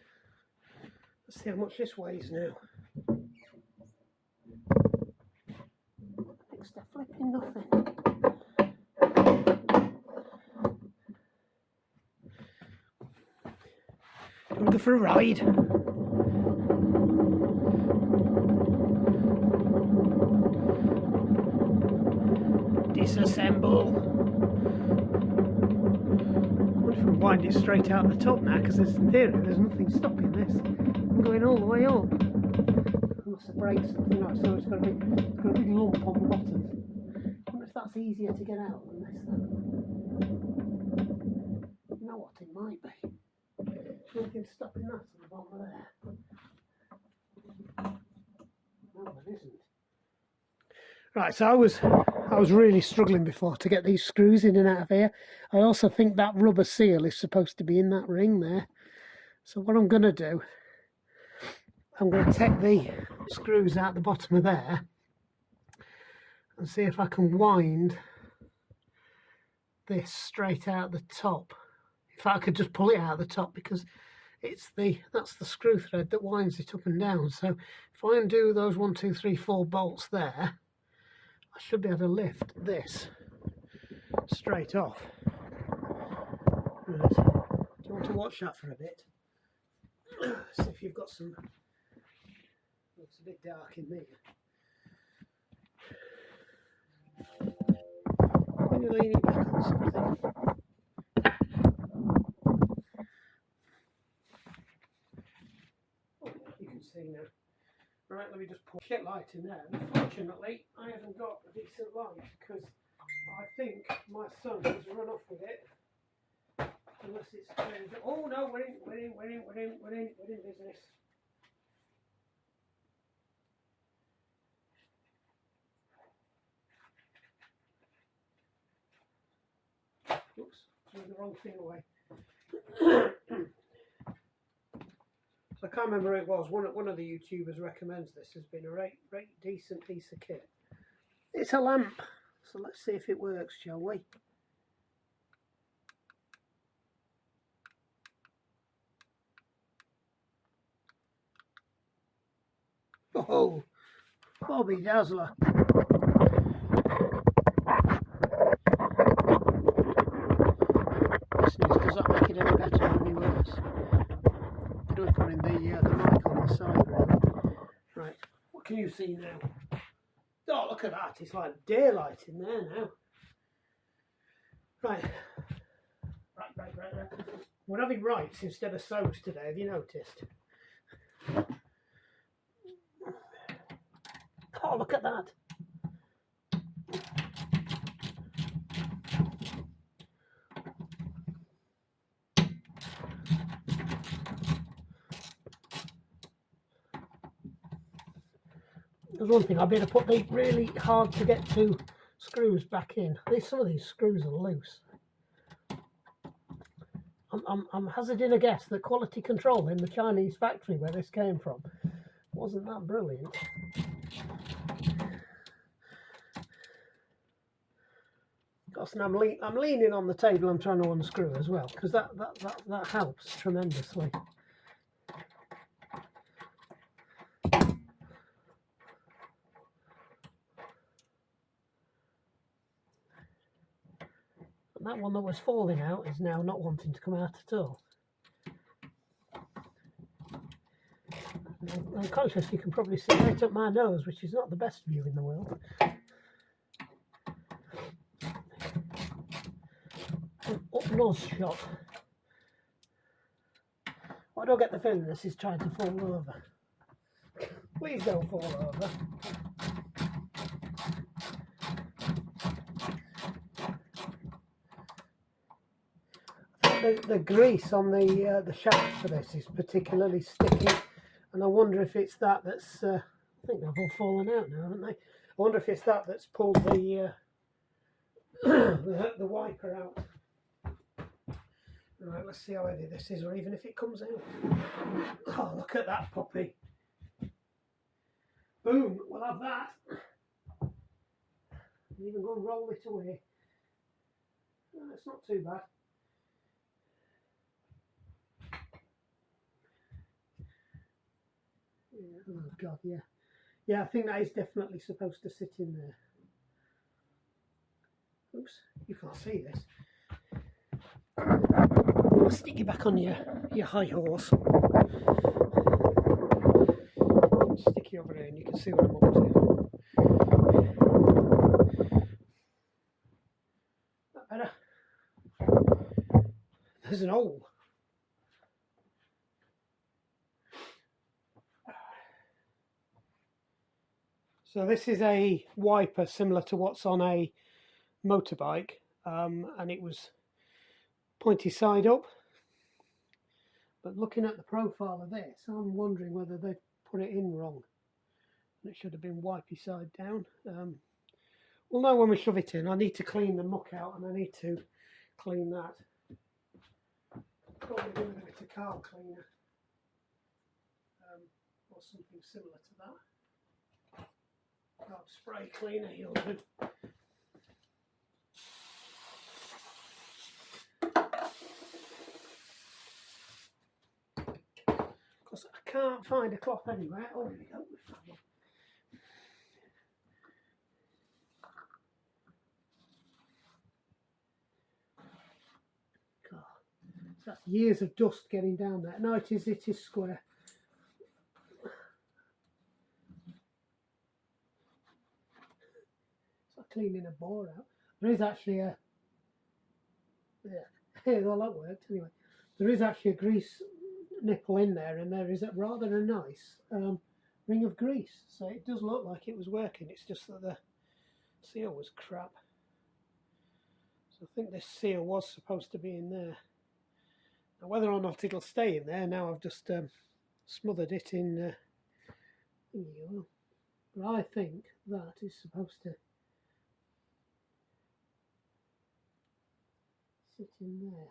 Let's see how much this weighs now. Next to flipping nothing. We'll go for a ride. Disassemble. I wonder if we wind it straight out the top now, because in theory there's nothing stopping this. I'm going all the way up. Unless the brakes something like so it's got a big lump on the bottom. I wonder if that's easier to get out than this then. You know what, it might be. Nothing stopping that on the bottom of there. No, there isn't. Right, so I was really struggling before to get these screws in and out of here. I also think that rubber seal is supposed to be in that ring there. So what I'm going to do, I'm going to take the screws out the bottom of there and see if I can wind this straight out the top. If I could just pull it out the top, because that's the screw thread that winds it up and down. So if I undo those 1, 2, 3, 4 bolts there, I should be able to lift this straight off. Right. Do you want to watch that for a bit? See if you've got some. Looks a bit dark in there. When you're leaning back on something. Oh, you can see now. Right, let me just put shit light in there. Unfortunately, I haven't got a decent light because I think my son has run off with it. Unless it's oh no, we're in business. Oops, threw the wrong thing away. I can't remember who it was. One of the YouTubers recommends this as being a right decent piece of kit. It's a lamp, so let's see if it works, shall we? Oh, Bobby Dazzler. Does that make it any better or any worse? Do we put in the mic on the side, really? Right, what can you see now? Oh, look at that, it's like daylight in there now. Right. We're having rights instead of soaps today, have you noticed? Oh, look at that. There's one thing, I better put the really hard to get to screws back in. Some of these screws are loose. I'm hazarding a guess that quality control in the Chinese factory where this came from wasn't that brilliant. And I'm leaning on the table. I'm trying to unscrew as well because that helps tremendously. And that one that was falling out is now not wanting to come out at all. I'm conscious you can probably see right up my nose, which is not the best view in the world. An up-nose shot. I don't get the feeling this is trying to fall over. Please don't fall over. The grease on the shaft for this is particularly sticky, and I wonder if it's that's. I think they've all fallen out now, haven't they? I wonder if it's that's pulled the the wiper out. Right, let's see how heavy this is, or even if it comes out. Oh, look at that puppy! Boom! We'll have that. I'm even going to roll it away. No, it's not too bad. Yeah, oh God, yeah. Yeah, I think that is definitely supposed to sit in there. Oops, you can't see this. I'll stick you back on your high horse. Stick you over there and you can see what I'm up to. That better? There's an hole. So this is a wiper similar to what's on a motorbike, and it was pointy side up. But looking at the profile of this, I'm wondering whether they've put it in wrong. It should have been wipey side down. We'll know when we shove it in. I need to clean the muck out, and I need to clean that. Probably do a bit of car cleaner, or something similar to that. Carb spray cleaner, you'll do. Because I can't find a cloth anywhere. Oh, here we go. We found one. God, that's years of dust getting down there. No, it is square. It's like cleaning a bore out. There is actually a, yeah, well that worked anyway. There is actually a grease nipple in there, and there is a rather a nice ring of grease, so it does look like it was working. It's just that the seal was crap. So I think this seal was supposed to be in there. Now whether or not it'll stay in there, now I've just smothered it in oil. But I think that is supposed to sit in there.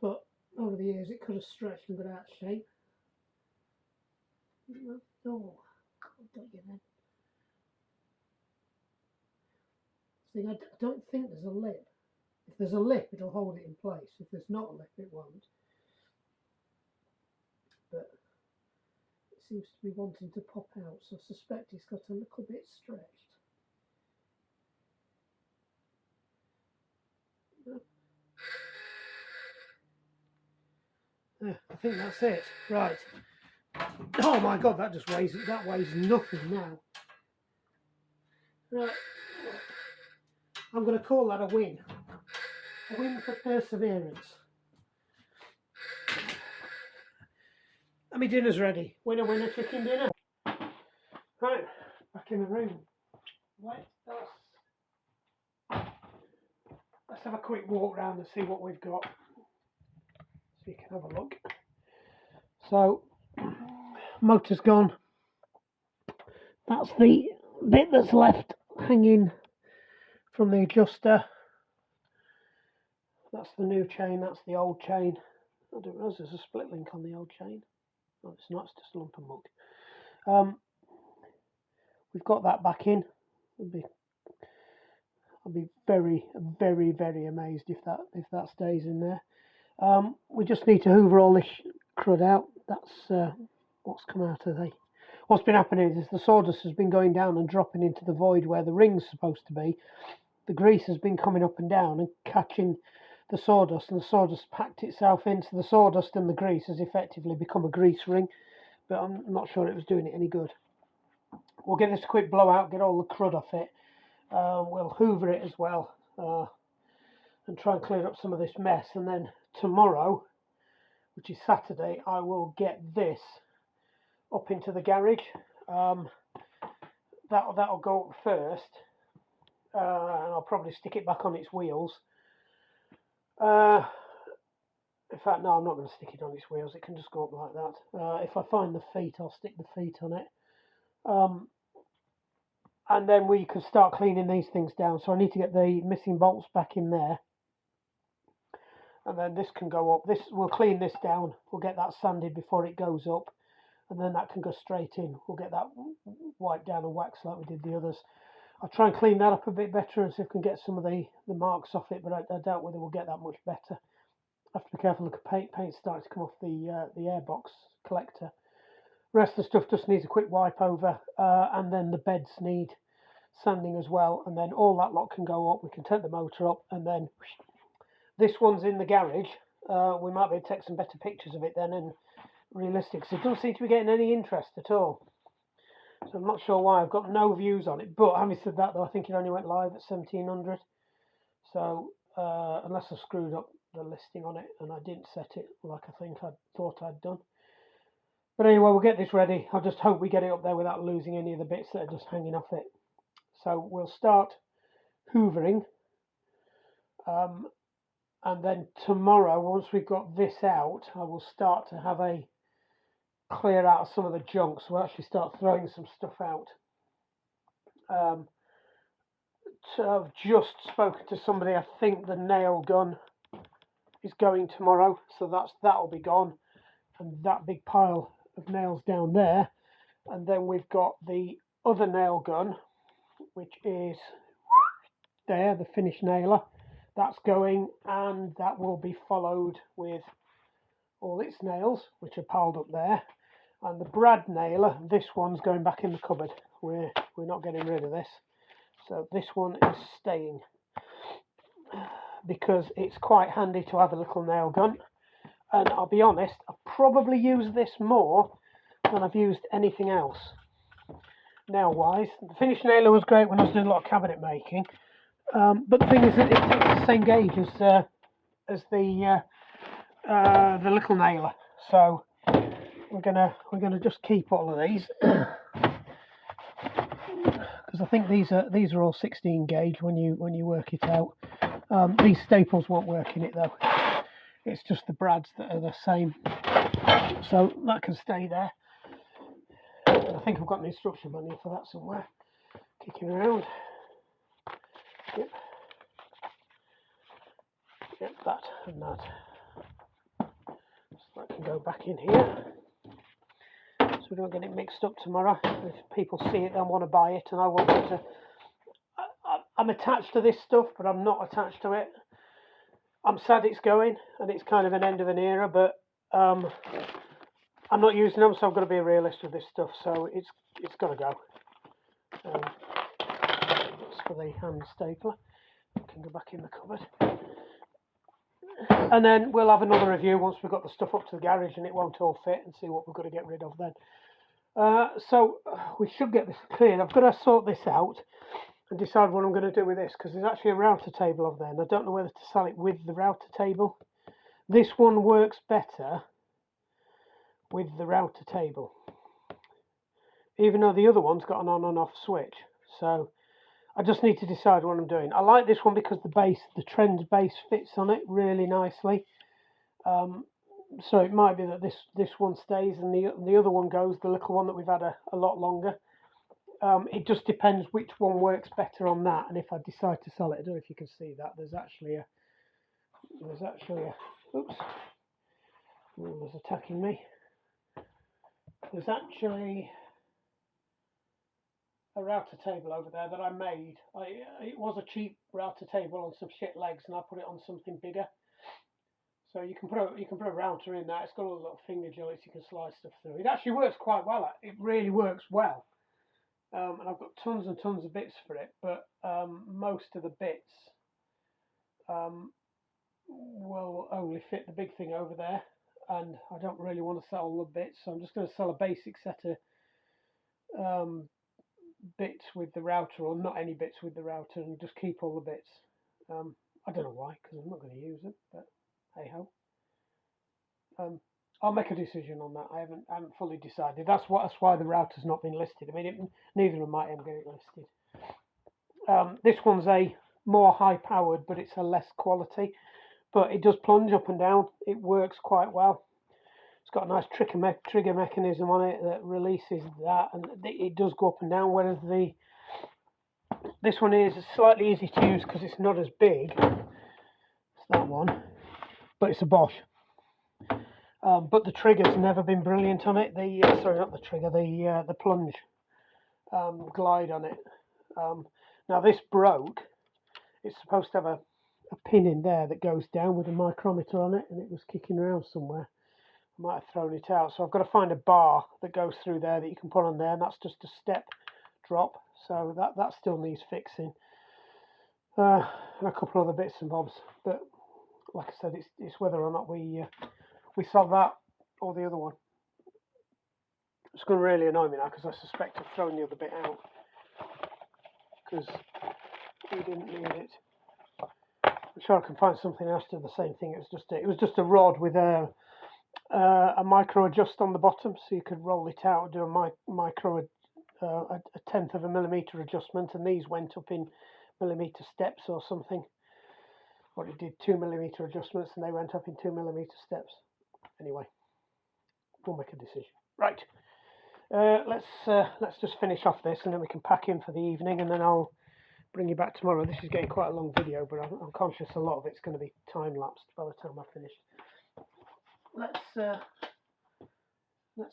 But over the years it could have stretched and got out of shape. Oh, I've got you then. See, I don't think there's a lip. If there's a lip, it'll hold it in place. If there's not a lip, it won't. But it seems to be wanting to pop out, so I suspect it's got a little bit stretched. Yeah, I think that's it. Right. Oh my God, that just weighs nothing now. Right. I'm going to call that a win. A win for perseverance. And my dinner's ready. Winner, winner, chicken dinner. Right, back in the room. Let's have a quick walk round and see what we've got. So you can have a look. So, motor's gone. That's the bit that's left hanging from the adjuster. That's the new chain, that's the old chain. I didn't realise there's a split link on the old chain. No, it's not, it's just a lump of muck. We've got that back in. I'll be very, very, very amazed if that stays in there. We just need to hoover all this crud out. That's what's come out of the... What's been happening is the sawdust has been going down and dropping into the void where the ring's supposed to be. The grease has been coming up and down and catching the sawdust, and the sawdust packed itself into the sawdust, and the grease has effectively become a grease ring. but I'm not sure it was doing it any good. We'll give this a quick blowout, get all the crud off it. We'll hoover it as well, and try and clear up some of this mess. And then tomorrow, which is Saturday, I will get this up into the garage. That'll go up first, and I'll probably stick it back on its wheels. In fact, no, I'm not going to stick it on its wheels. It can just go up like that. If I find the feet, I'll stick the feet on it. And then we can start cleaning these things down. So I need to get the missing bolts back in there. And then this can go up. We'll clean this down. We'll get that sanded before it goes up. And then that can go straight in. We'll get that wiped down and waxed like we did the others. I'll try and clean that up a bit better and see if we can get some of the marks off it. But I doubt whether we'll get that much better. I have to be careful. Look at paint starting to come off the airbox collector. The rest of the stuff just needs a quick wipe over, and then the beds need sanding as well, and then all that lot can go up. We can take the motor up, and then this one's in the garage. We might be able to take some better pictures of it then, and realistic, because it doesn't seem to be getting any interest at all. So I'm not sure why. I've got no views on it, but having said that though, I think it only went live at 1700. So unless I screwed up the listing on it and I didn't set it like I think I thought I'd done. But anyway, we'll get this ready. I just hope we get it up there without losing any of the bits that are just hanging off it. So we'll start hoovering, and then tomorrow, once we've got this out, I will start to have a clear out of some of the junk. So we'll actually start throwing some stuff out. So I've just spoken to somebody. I think the nail gun is going tomorrow, so that'll be gone, and that big pile of nails down there. And then we've got the other nail gun, which is there, the finished nailer. That's going, and that will be followed with all its nails, which are piled up there. And the brad nailer, this one's going back in the cupboard. We're not getting rid of this. So this one is staying, because it's quite handy to have a little nail gun. And I'll be honest, I've probably used this more than I've used anything else nail wise. The finished nailer was great when I was doing a lot of cabinet making, but the thing is that it takes the same gauge as the little nailer. So we're gonna just keep all of these, because I think these are all 16 gauge when you work it out. These staples won't work in it though. It's just the brads that are the same, so that can stay there. And I think I've got an instruction manual for that somewhere kicking around. Yep, that and that. So that can go back in here, so we don't get it mixed up tomorrow. If people see it, they'll want to buy it, and I want them to. I'm attached to this stuff, but I'm not attached to it. I'm sad it's going, and it's kind of an end of an era, but I'm not using them, so I've got to be a realist with this stuff. So it's got to go. That's for the hand stapler. It can go back in the cupboard. And then we'll have another review once we've got the stuff up to the garage and it won't all fit, and see what we've got to get rid of then. So we should get this cleared. I've got to sort this out and decide what I'm going to do with this, because there's actually a router table over there, and I don't know whether to sell it with the router table. This one works better with the router table, even though the other one's got an on and off switch. So I just need to decide what I'm doing. I like this one because the trend base fits on it really nicely. So it might be that this one stays and the other one goes, the little one that we've had a lot longer. It just depends which one works better on that, and if I decide to sell it. I don't know if you can see that. There's actually a oops, it's attacking me. There's actually a router table over there that I made. It was a cheap router table on some shit legs, and I put it on something bigger. So you can put a router in there. It's got all the little finger joints you can slide stuff through. It actually works quite well. It really works well. And I've got tons and tons of bits for it, but most of the bits will only fit the big thing over there. and I don't really want to sell all the bits, so I'm just going to sell a basic set of bits with the router, or not any bits with the router, and just keep all the bits. I don't know why, because I'm not going to use it, but hey ho. I'll make a decision on that. I haven't fully decided. That's why the router's not been listed. I mean, neither of them might ever get it listed. This one's a more high powered, but it's a less quality. But it does plunge up and down. It works quite well. It's got a nice trigger mechanism on it that releases that, and it does go up and down. Whereas this one is slightly easy to use because it's not as big as that one, but it's a Bosch. But the trigger's never been brilliant on it. Sorry, not the trigger. The plunge glide on it. Now this broke. It's supposed to have a pin in there that goes down with a micrometer on it, and it was kicking around somewhere. I might have thrown it out, so I've got to find a bar that goes through there that you can put on there, and that's just a step drop, so that still needs fixing, and a couple other bits and bobs. But like I said, it's whether or not we sell that or the other one. It's going to really annoy me now because I suspect I've thrown the other bit out because we didn't need it. I'm sure I can find something else to do the same thing. It was just a rod with a micro adjust on the bottom, so you could roll it out and do a tenth of a millimeter adjustment, and these went up in millimeter steps or something. Or it did 2 millimeter adjustments, and they went up in 2 millimeter steps. Anyway, we'll make a decision. Right. Let's just finish off this, and then we can pack in for the evening, and then I'll bring you back tomorrow. This is getting quite a long video, but I'm conscious a lot of it's going to be time lapsed by the time I finish. Let's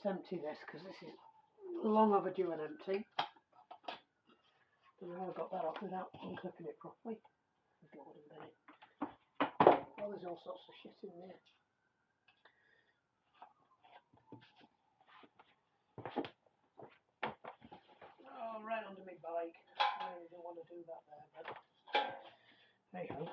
empty this because this is long overdue and empty. And I got that off without unclipping it properly. Well, there's all sorts of shit in there. Oh, right under my bike. I really don't want to do that there, but hey ho.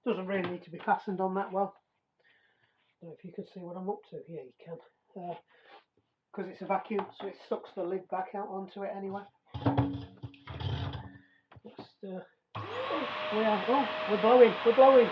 Doesn't really need to be fastened on that well. I don't know if you can see what I'm up to. Yeah, you can. Because it's a vacuum, so it sucks the lid back out onto it anyway. We're blowing.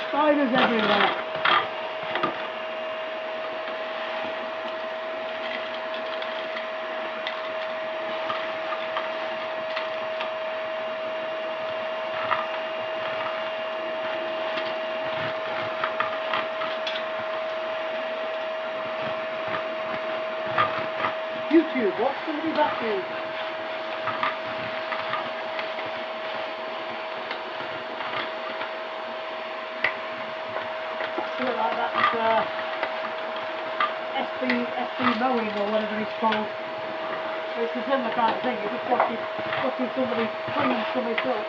Spiders everywhere. YouTube, watch somebody vacuum. Look like that SB mowing or whatever it's called. It's a similar kind of thing. You're just watching somebody clean something up.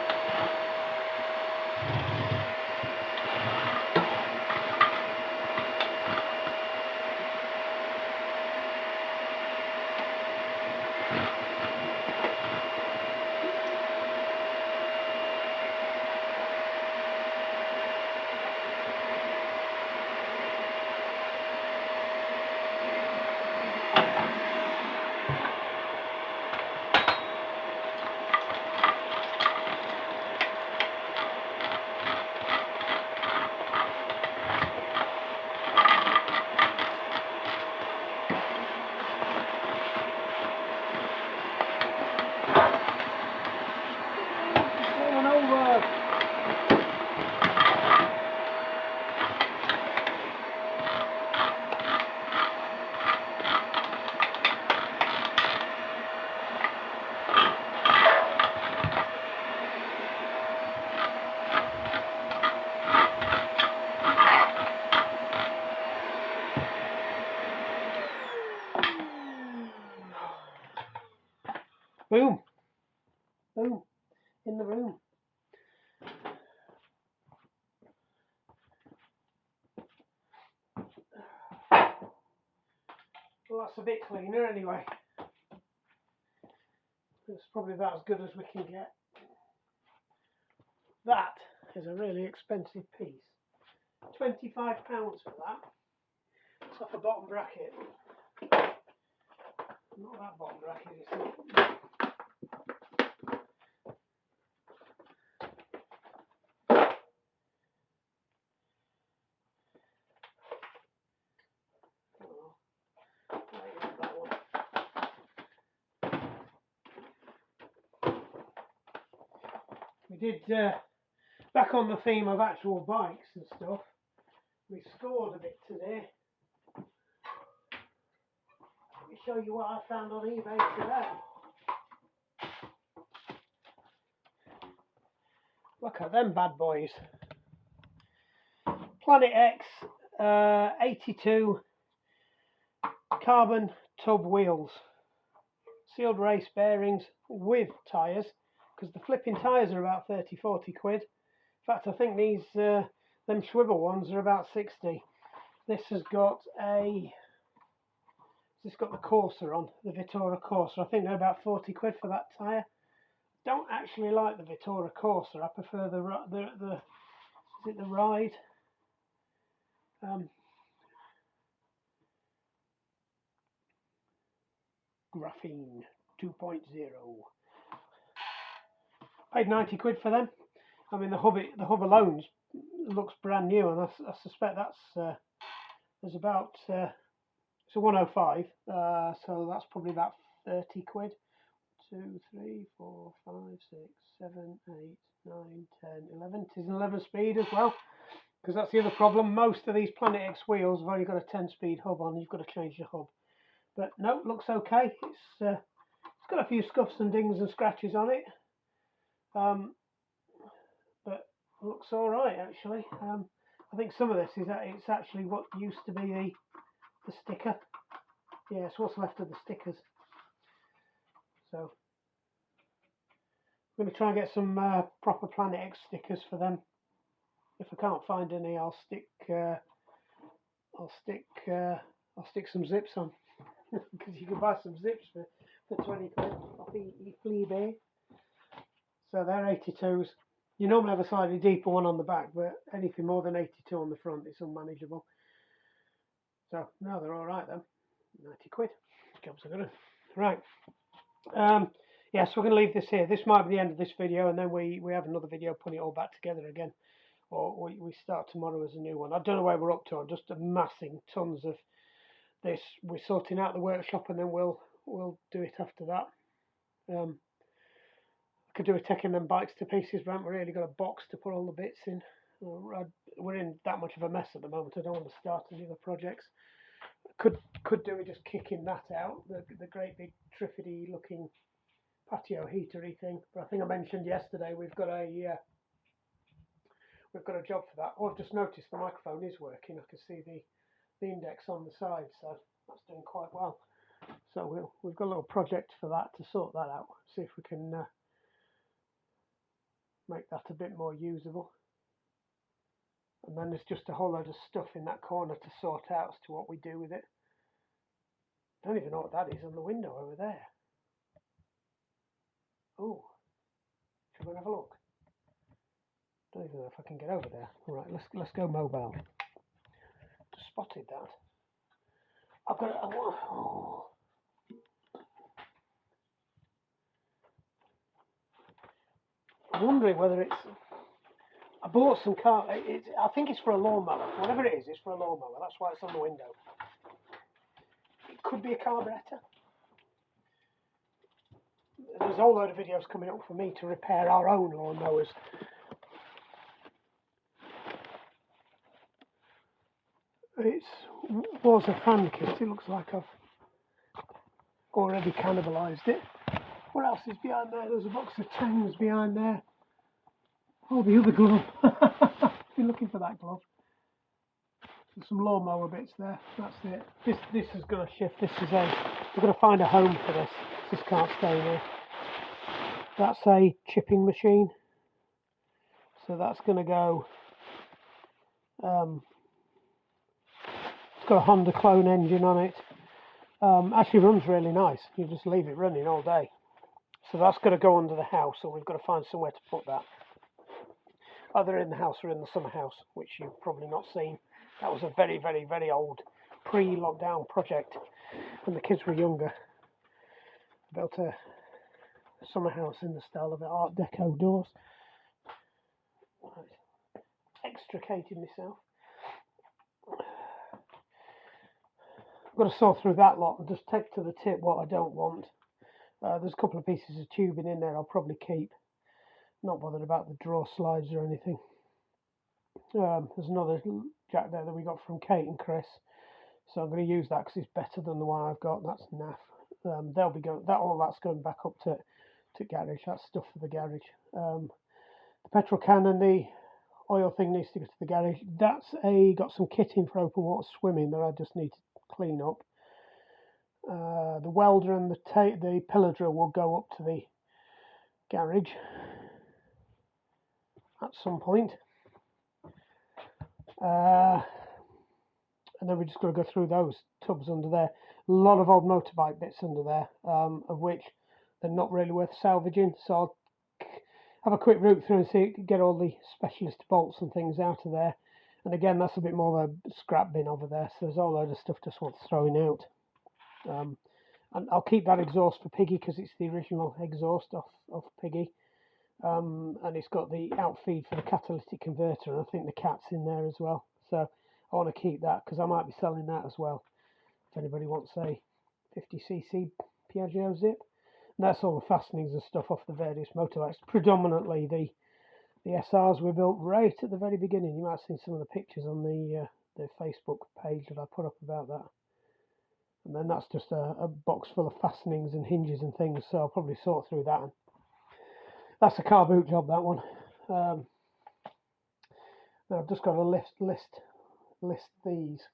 That's a bit cleaner anyway. It's probably about as good as we can get. That is a really expensive piece. £25 for that. It's off a bottom bracket. Not that bottom bracket, you see. We did, back on the theme of actual bikes and stuff, we scored a bit today. Let me show you what I found on eBay today. Look at them bad boys. Planet X 82 carbon tub wheels. Sealed race bearings with tyres, because the flipping tyres are about 30-40 quid. In fact, I think these them swivel ones are about 60. This has got the Corsa on, the Vittora Corsa. I think they're about 40 quid for that tyre. Don't actually like the Vittora Corsa. I prefer the Ride. Graphene 2.0. Paid 90 quid for them. I mean, the hub alone looks brand new, and I suspect that's there's about it's a 105, so that's probably about 30 quid. 2, 3, 4, 5, 6, 7, 8, 9, 10, 11. It is an 11 speed as well, because that's the other problem. Most of these Planet X wheels have only got a 10-speed hub on. You've got to change the hub. But no, it looks okay. It's got a few scuffs and dings and scratches on it, but looks all right actually. I think some of this is it's actually what used to be the sticker. Yeah, it's what's left of the stickers. So I'm going to try and get some proper Planet X stickers for them. If I can't find any, I'll stick some zips on, because you can buy some zips for 20 quid off eBay. So they're 82s. You normally have a slightly deeper one on the back, but anything more than 82 on the front is unmanageable. So no, they're all right then. 90 quid. Jobs are good. Right. Yeah, so we're going to leave this here. This might be the end of this video, and then we have another video putting it all back together again. Or we start tomorrow as a new one. I don't know where we're up to. I'm just amassing tons of this. We're sorting out the workshop, and then we'll do it after that. I could do a taking them bikes to pieces, but I haven't really got a box to put all the bits in. We're in that much of a mess at the moment. I don't want to start any other projects. Could do with just kicking that out, the great big Triffidy looking patio heatery thing. But I think I mentioned yesterday we've got a job for that. Oh, I've just noticed the microphone is working. I can see the index on the side, so that's doing quite well. So we've got a little project for that, to sort that out. See if we can make that a bit more usable. And then there's just a whole load of stuff in that corner to sort out as to what we do with it. I don't even know what that is on the window over there. Oh, should we go and have a look? Don't even know if I can get over there. All right, let's go mobile. Just spotted that. I've got. Oh. I'm wondering whether it's. I bought some car. I think it's for a lawnmower. Whatever it is, it's for a lawnmower. That's why it's on the window. It could be a carburetor. There's a whole load of videos coming up for me to repair our own lawnmowers. It was a fan kit. It looks like I've already cannibalised it. What else is behind there? There's a box of Tangs behind there. Oh, the other glove. Been looking for that glove. There's some lawnmower bits there. That's it. This is going to shift. We're going to find a home for this. This can't stay here. That's a chipping machine. So that's going to go. It's got a Honda clone engine on it. actually runs really nice. You just leave it running all day. So that's got to go under the house, so we've got to find somewhere to put that. Either in the house or in the summer house, which you've probably not seen. That was a very, very, very old pre-lockdown project when the kids were younger. Built a summer house in the style of Art Deco doors. Right. Extricated myself. I've got to saw through that lot and just take to the tip what I don't want. There's a couple of pieces of tubing in there I'll probably keep. Not bothered about the drawer slides or anything. There's another jack there that we got from Kate and Chris, so I'm going to use that because it's better than the one I've got. That's naff. They'll be going. All that's going back up to garage. That's stuff for the garage. The petrol can and the oil thing needs to go to the garage. That's got some kitting for open water swimming that I just need to clean up. The welder and the pillar drill will go up to the garage at some point. And then we just got to go through those tubs under there. A lot of old motorbike bits under there, of which they're not really worth salvaging. So I'll have a quick route through and see get all the specialist bolts and things out of there. And again, that's a bit more of a scrap bin over there. So there's a load of stuff just worth throwing out. And I'll keep that exhaust for Piggy because it's the original exhaust off Piggy. And it's got the outfeed for the catalytic converter, and I think the cat's in there as well. So I want to keep that because I might be selling that as well. If anybody wants a 50cc Piaggio Zip. And that's all the fastenings and stuff off the various motorbikes. Predominantly the SRs were built right at the very beginning. You might have seen some of the pictures on the Facebook page that I put up about that. And then that's just a box full of fastenings and hinges and things. So I'll probably sort through that. That's a car boot job, that one. I've just got to list these.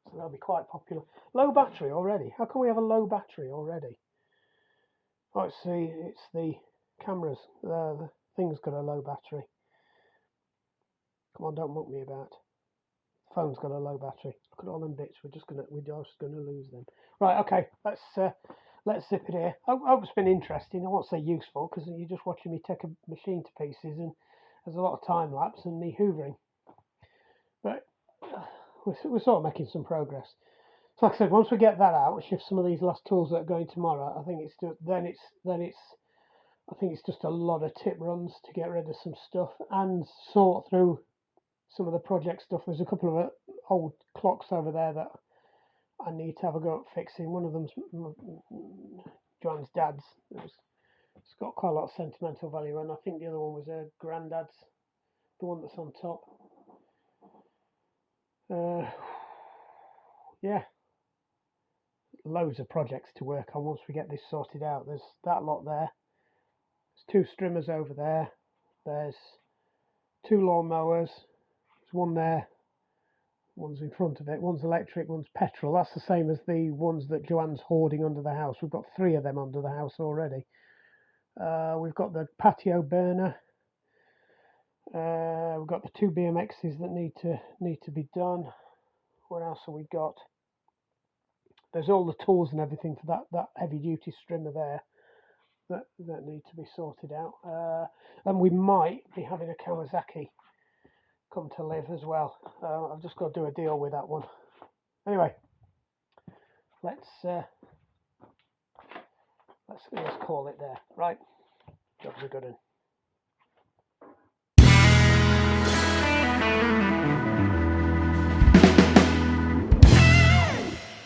So that'll be quite popular. Low battery already. How can we have a low battery already? Oh, it's the cameras. The thing's got a low battery. Come on, don't muck me about. The phone's got a low battery. Look at all them bits. We're just gonna lose them. Right. Okay. Let's zip it here. I hope it's been interesting. I won't say useful because you're just watching me take a machine to pieces and there's a lot of time lapse and me hoovering. But we're sort of making some progress. So like I said, once we get that out and shift some of these last tools that are going tomorrow, I think it's just a lot of tip runs to get rid of some stuff and sort through some of the project stuff. There's a couple of old clocks over there that I need to have a go at fixing. One of them's Joanne's dad's. It's got quite a lot of sentimental value, and I think the other one was her granddad's, the one that's on top. Yeah, loads of projects to work on once we get this sorted out. There's that lot there. There's 2 strimmers over there. There's 2 lawnmowers. There's one there. One's in front of it. One's electric, one's petrol. That's the same as the ones that Joanne's hoarding under the house. We've got 3 of them under the house already. We've got the patio burner. We've got the 2 BMXs that need to be done. What else have we got? There's all the tools and everything for that heavy duty strimmer there that need to be sorted out. And we might be having a Kawasaki come to live as well. I've just got to do a deal with that one. Anyway, let's call it there. Right, job's a good one.